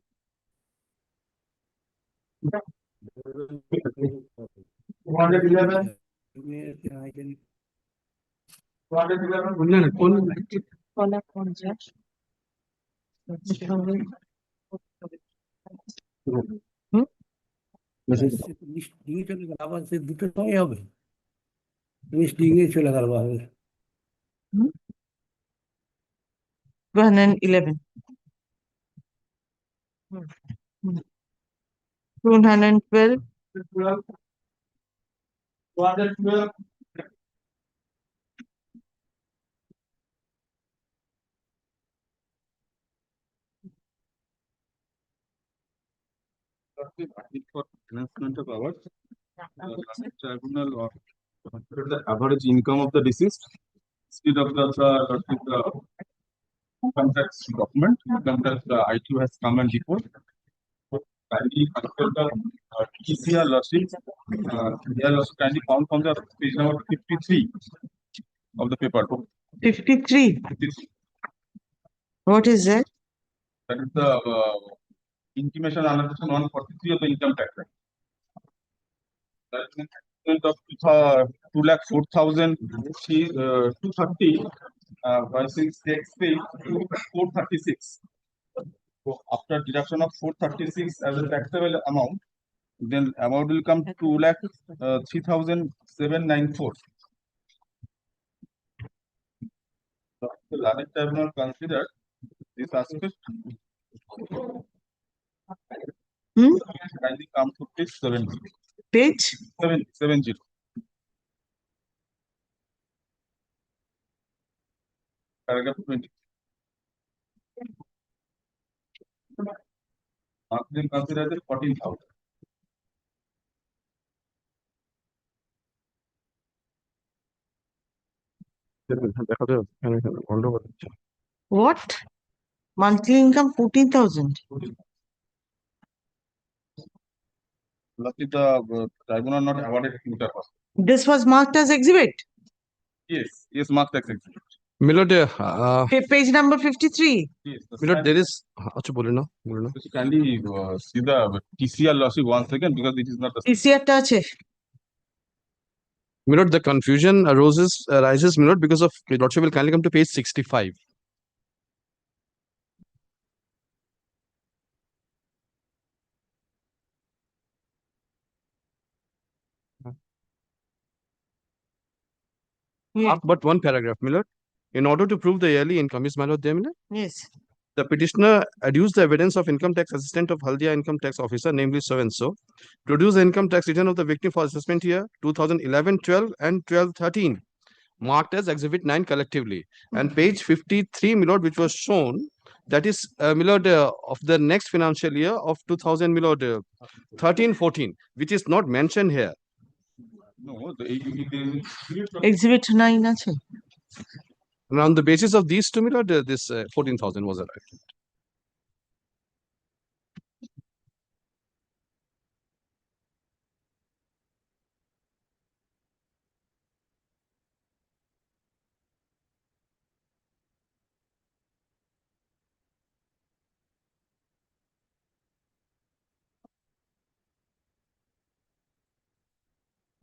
211. 211. আবার সে দুটো সময় হবে তুমি স্টিংয়ে চলে গেল 211. 212. 212. For enhancement of hours, tribunal or the average income of the deceased instead of the contract document, contract IQ has come and report. Kindly consider the TCR lordship. They are also kindly found from the page number 53 of the paper. 53. What is that? That is the intimation annexation 143 of the income tax act. That is an of 2,04,000 230 versus tax pay 436. So after deduction of 436 as a taxable amount, then amount will come 3,794. The Lanet Tribunal considered this aspect. Kindly come to page 70. Page 70. Paragraph 20. Marketing considered 14,000. what? Monthly income 14,000. Luckily, the tribunal not awarded future cost. This was marked as exhibit. Yes, marked as exhibit. Milord, Page number 53. Yes, Milord, there is. अच्छा बोले ना. Kindly see the TCR lordship once again because it is not the. TCR টা আছে। Milord, the confusion arises, Milord, because of Lordship will kindly come to page 65. But one paragraph, Milord. In order to prove the yearly income, is my lord there, Milord? Yes. The petitioner adduced the evidence of income tax assistant of Haldia income tax officer, namely so and so, produce the income tax return of the victim for assessment year 2011-12 and 12-13, marked as Exhibit 9 collectively. And page 53, Milord, which was shown, that is, Milord, of the next financial year of 2000, Milord, 13-14, which is not mentioned here. No, Exhibit 9 আছে। And on the basis of these two, Milord, this 14,000 was arrived.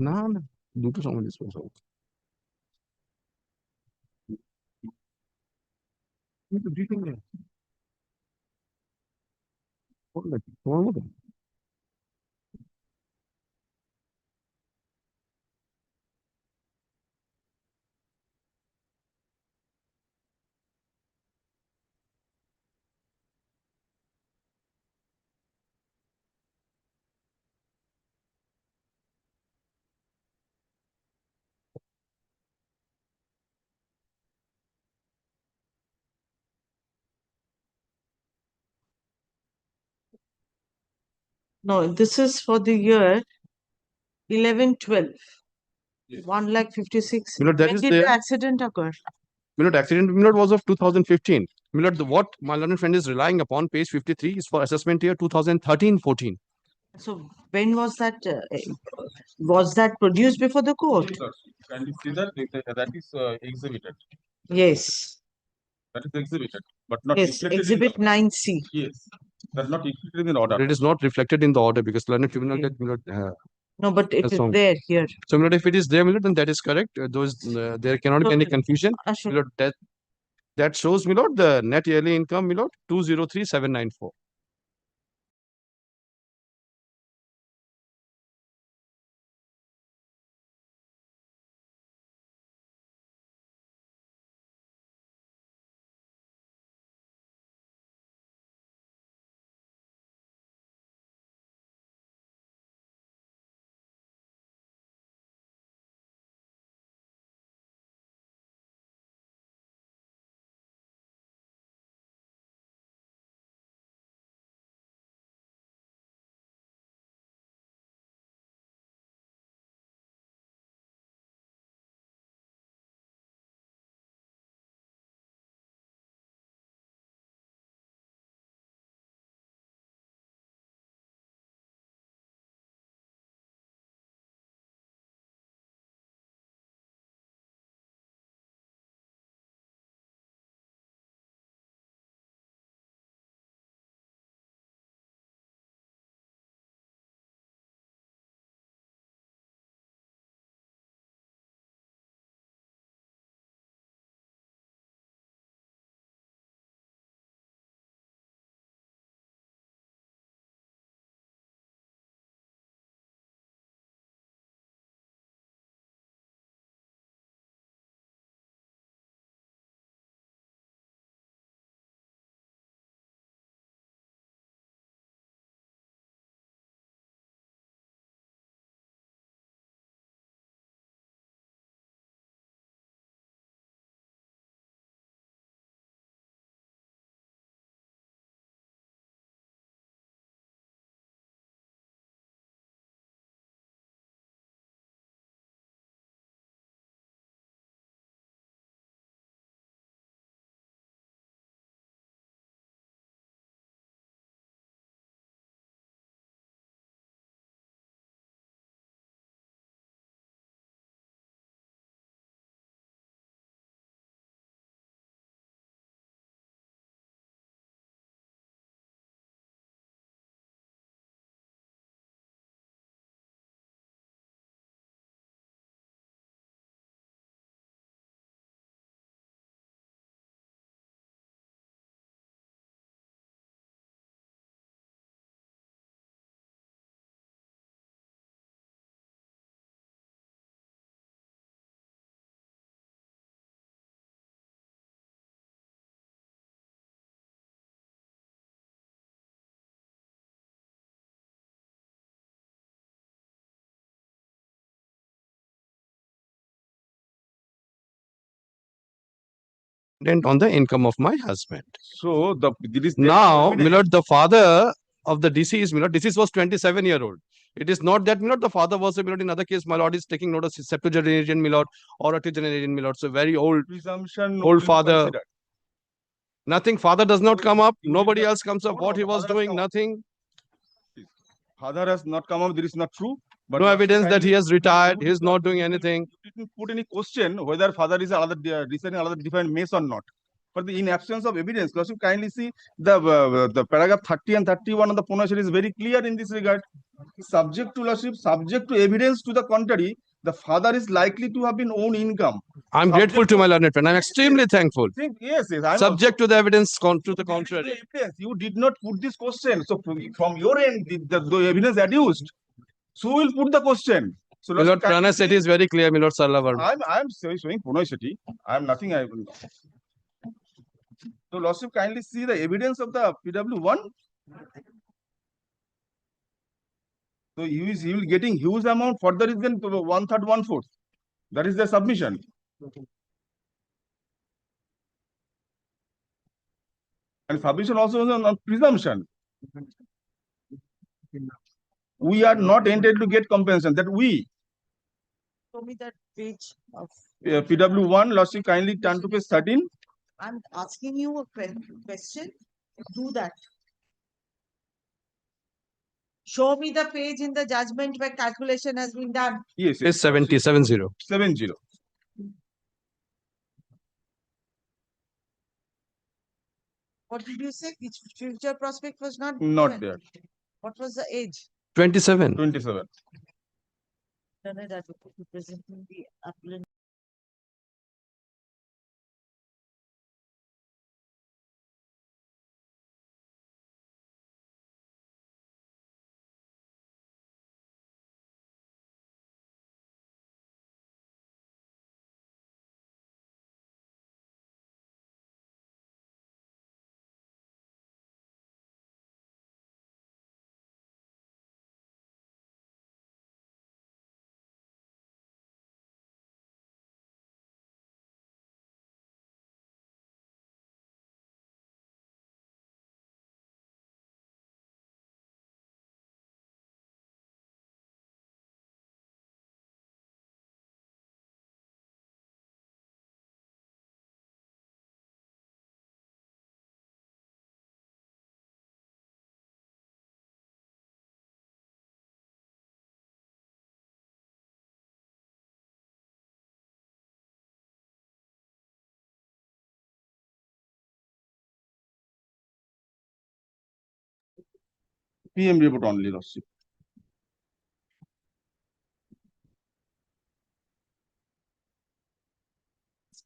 না না দুটো সময় dispose হবে কিন্তু detail নেই তোমার মতো No, this is for the year 11-12. 1,56,000. Milord, that When is did there. the accident occur? Milord, accident, Milord, was of 2015. Milord, what my learned friend is relying upon, page 53, is for assessment year 2013-14. So when was that produced before the court? Can you see that? That is exhibited. Yes. That is exhibited, but not Yes, reflected in exhibit the, 9C. yes, that's not reflected in the order. It is not reflected in the order because learned tribunal Okay. that, my lord, No, but it has is found. there here. So, my lord, if it is there, my lord, then that is correct. There cannot be any confusion. Ashok. My lord, that shows, my lord, the net yearly income, my lord, 203,794. On the income of my husband. So there is Now, evidence. my lord, the father of the deceased, my lord, deceased was 27-year-old. It is not that, my lord, the father was, my lord, in other case, my lord is taking notice, septuagenarian, my lord, or octogenarian, my lord. So very old, Presumption old will be father. considered. Nothing, father does not come up. You did Nobody not- else comes up. No, What no, he was father has doing, come up. nothing. Father has not come up. This is not true. But No Lordship evidence that kindly- he has retired. He is not doing you anything. didn't put any question whether father is another residing another defined mess or not. But in absence of evidence, Lordship kindly see the paragraph 30 and 31 of the Ponashir is very clear in this regard. Subject to Lordship, subject to evidence to the contrary, the father is likely to have been own income. I'm grateful to my learned friend. I'm extremely thankful. Yes, yes. I'm Subject to the evidence to the also- contrary. Evidence. You did not put this question. So from your end, the evidence adduced. So we'll put the question. So My lord, Prana Sethi is very clear, my lord Sarlavar. I'm showing Pune City. I'm nothing. So Lordship kindly see the evidence of the PW1. So he will getting huge amount further is than 1/3, 1/4. That is the submission. And submission also is on presumption. We are not entitled to get compensation. That we Show me that page of. PW1. Lordship kindly turn to page 13. I'm asking you a question. Do that. Show me the page in the judgment where calculation has been done. Yes, Page 70, 70. 70. 70. What did you say? Which future prospect was not Not given? there. What was the age? 27. 27. Learned advocate representing the applicant. PM report only, Lordship.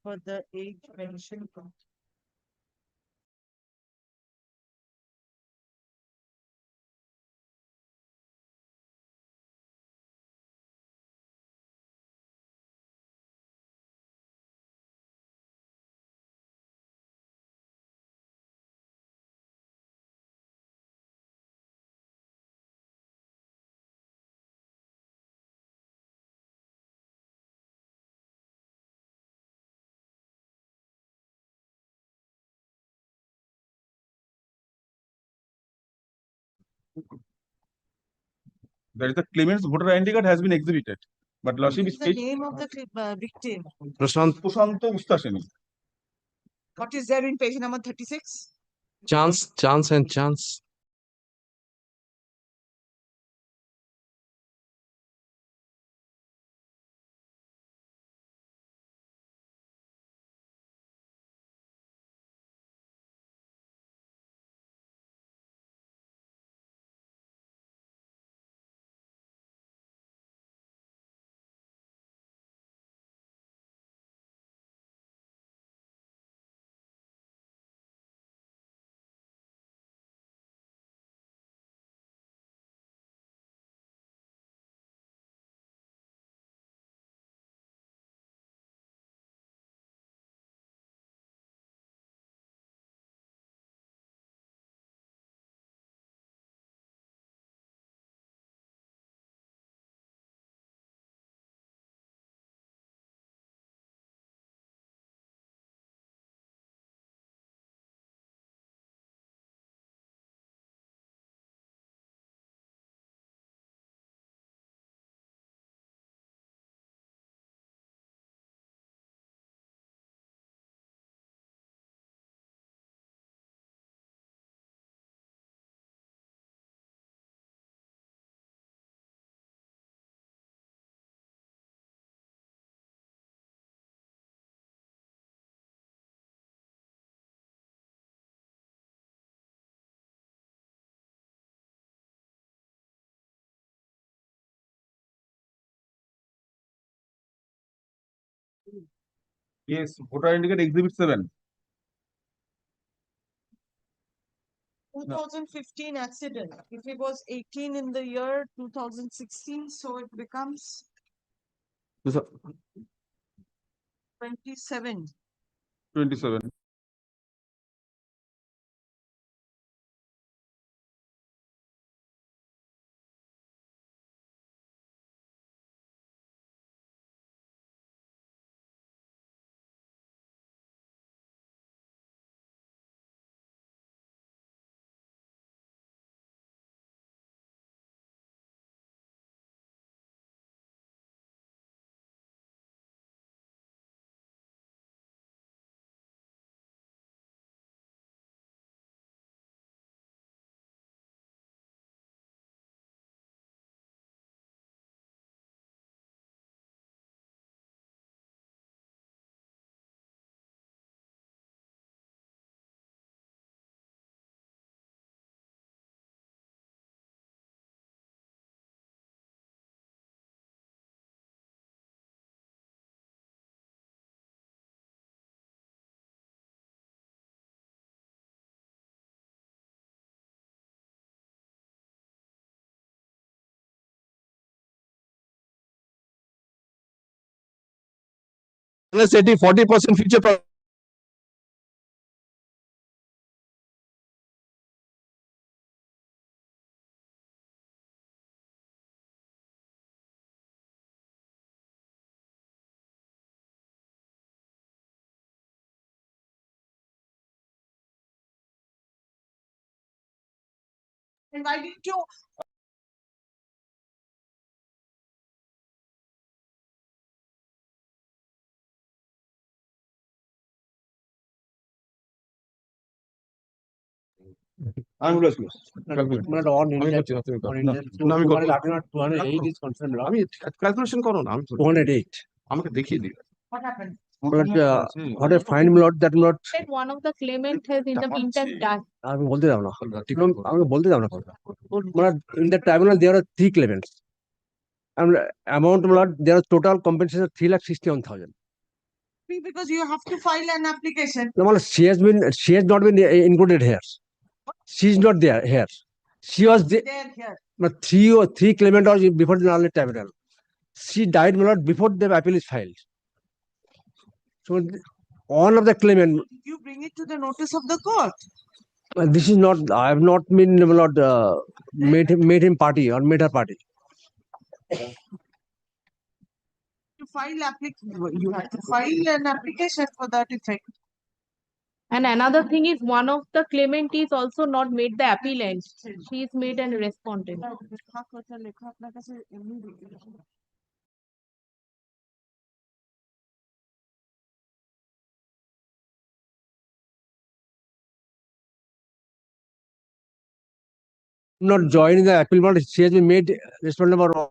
For the age mentioned. There is a claimant's voter ID card has been exhibited, but Lordship What is is the name of the victim? Prashanto Ustaseni. What is there in page number 36? Chance and chance. Yes, voter ID card exhibit 7. 2015 accident. If he was 18 in the year 2016, so it becomes 27. 27. Unless 40% future And why didn't you? I'm close. Not on India. On India. 208 is concerned. আমি calculation করো না আমি 208. আমাকে দেখিয়ে দিও What happened? What I find not that not. Said one of the claimant has in the meantime died. আমি বলতে দাও না আমাকে বলতে দাও না মানে in the tribunal there are 3 claimants and amount there are total compensation 3,61,000. Because you have to file an application. No, she has not been included here. She is not there here. She was there here. But three claimant was before the early tribunal. She died before the appeal is filed. So all of the claimant. You bring it to the notice of the court. This is not. I have not been made him party or made her party. To file you have to file an application for that effect. And another thing is one of the claimant is also not made the appellant. She is made an respondent. Not joining the appeal, but she has been made respondent for.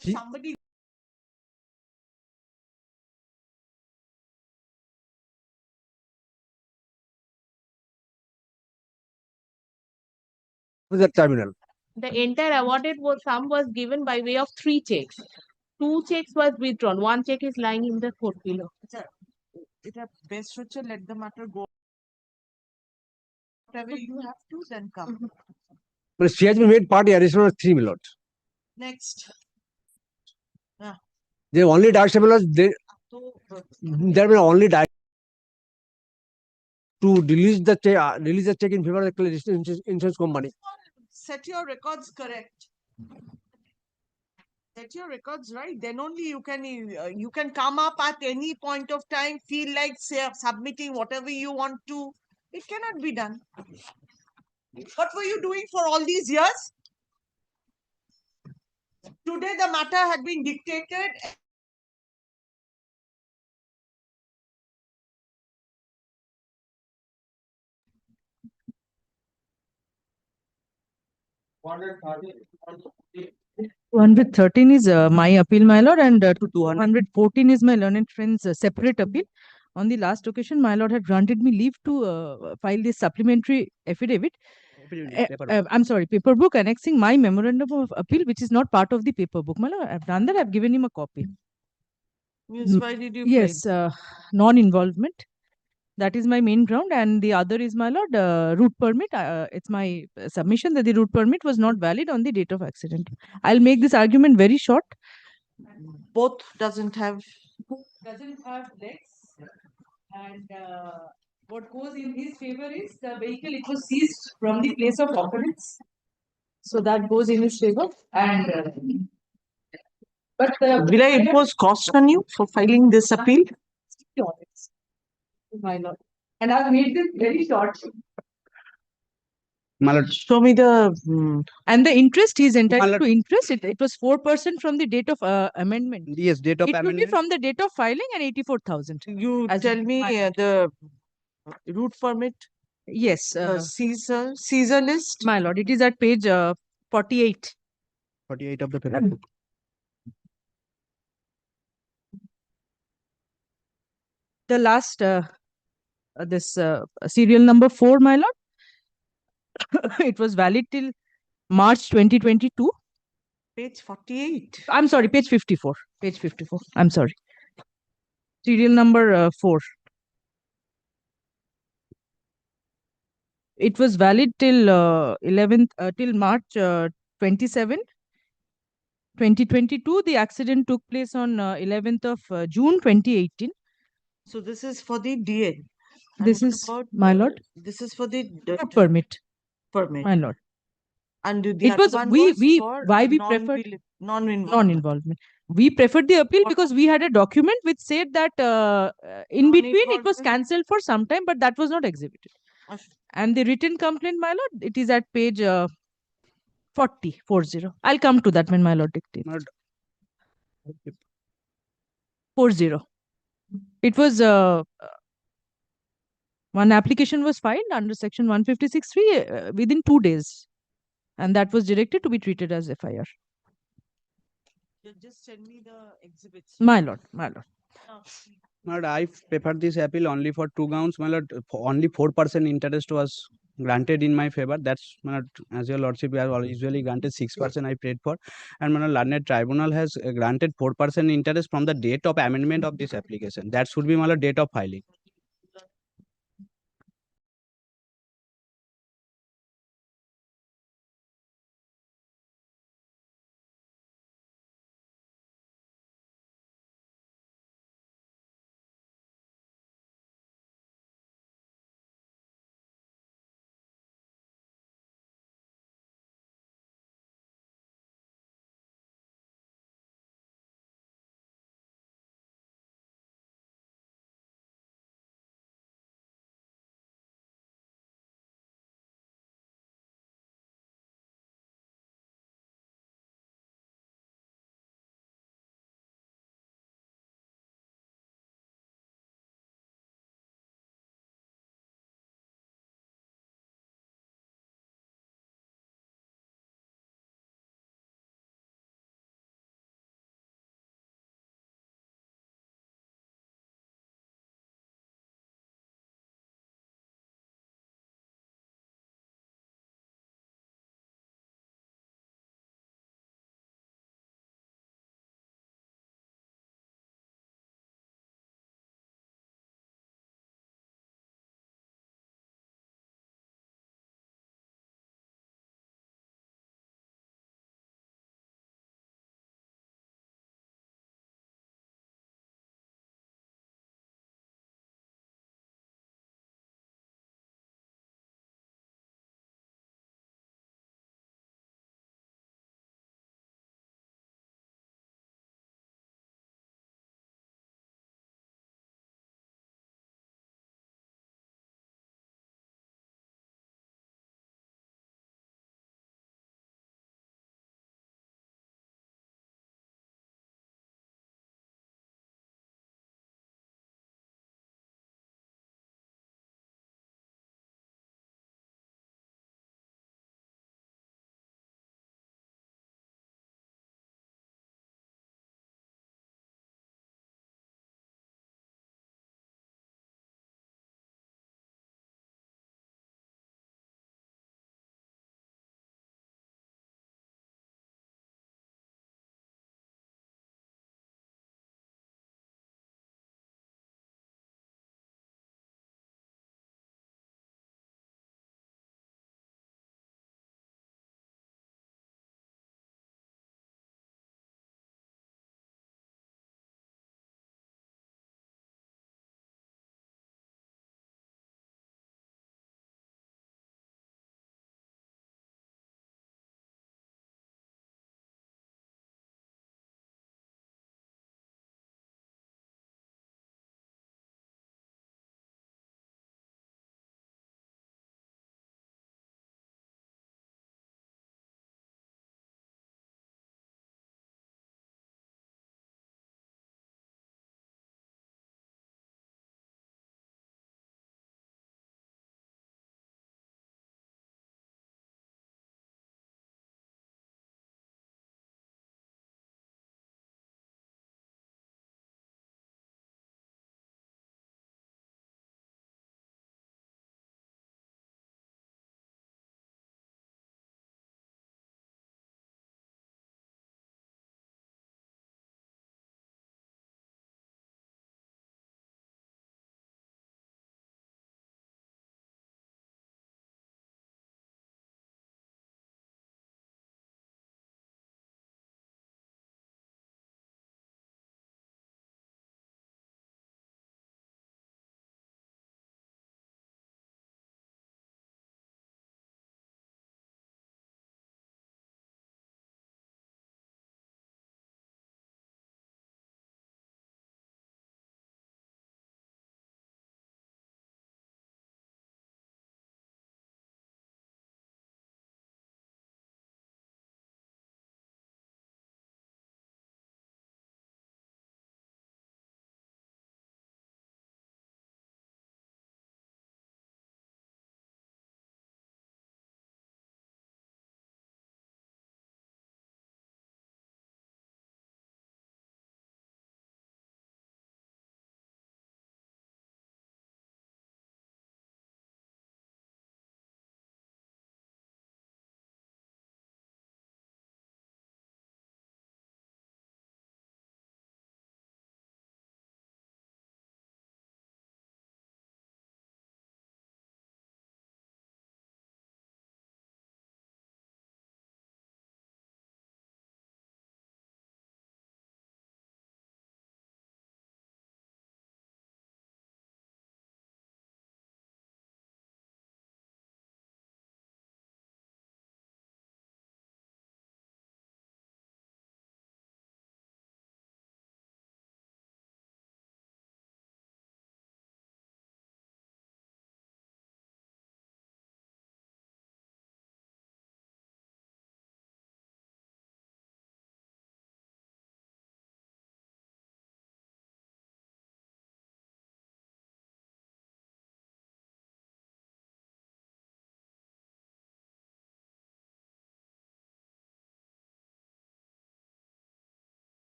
Somebody. The tribunal. The entire awarded sum was given by way of 3 checks. 2 checks was withdrawn. 1 check is lying in the court below. It is best to let the matter go. Whatever you have to, then come. But she has been made party additional 3 million. Next. They only direct they have been only direct to release the check in favor of the insurance company. Set your records correct. Set your records right. Then only you can come up at any point of time, feel like submitting whatever you want to. It cannot be done. What were you doing for all these years? Today the matter had been dictated. Hundred 13 is my appeal, my lord, and 214 is my learned friend's separate appeal. On the last occasion, my lord had granted me leave to file this supplementary affidavit. I'm sorry, paper book annexing my memorandum of appeal, which is not part of the paper book. My lord, I've done that. I've given him a copy. Yes, why did you? Yes, non-involvement. That is my main ground, and the other is, my lord, route permit. It's my submission that the route permit was not valid on the date of accident. I'll make this argument very short. Both doesn't have legs, and what goes in his favor is the vehicle. It was seized from the place of occurrence, so that goes in his favor. And but will I impose cost on you for filing this appeal? My lord, and I've made this very short. My lord, show me the and the interest he is entitled to interest. It was 4% from the date of amendment. Yes, date of it amendment. It would be from the date of filing and 84,000. You tell me the route permit, Yes, Caesar list. my lord, it is at page 48. 48 of the paper. The last, this serial number 4, my lord. It was valid till March 2022. Page 48. I'm sorry, page 54. Page 54. I'm sorry. Serial number 4. It was valid till 11th, till March 27, 2022. The accident took place on 11th of June 2018. So this is for the DL. And This what is, about, my lord, this is for the permit, permit. my lord. And the It other was, one we, was for why we preferred non-involvement. non-involvement. We preferred the appeal because we had a document which said that in between it was cancelled for some time, but that was not exhibited. And the written complaint, my lord, it is at page 40. I'll come to that when my lord dictates. 40. It was one application was filed under section 156(3) within 2 days, and that was directed to be treated as FIR. Just send me the exhibits. My lord, my lord. My lord, I preferred this appeal only for 2 grounds. My lord, only 4% interest was granted in my favor. That's, my lord, as your lordship has usually granted 6% I paid for. And my lord, learned tribunal has granted 4% interest from the date of amendment of this application. That should be, my lord, date of filing.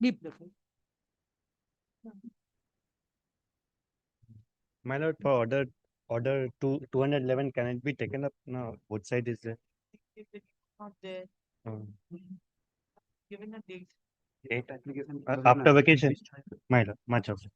Deep. My lord, for order 211, can it be taken up? No, both side is there. Not there. Given a date. Date application after vacation. My lord, much of it.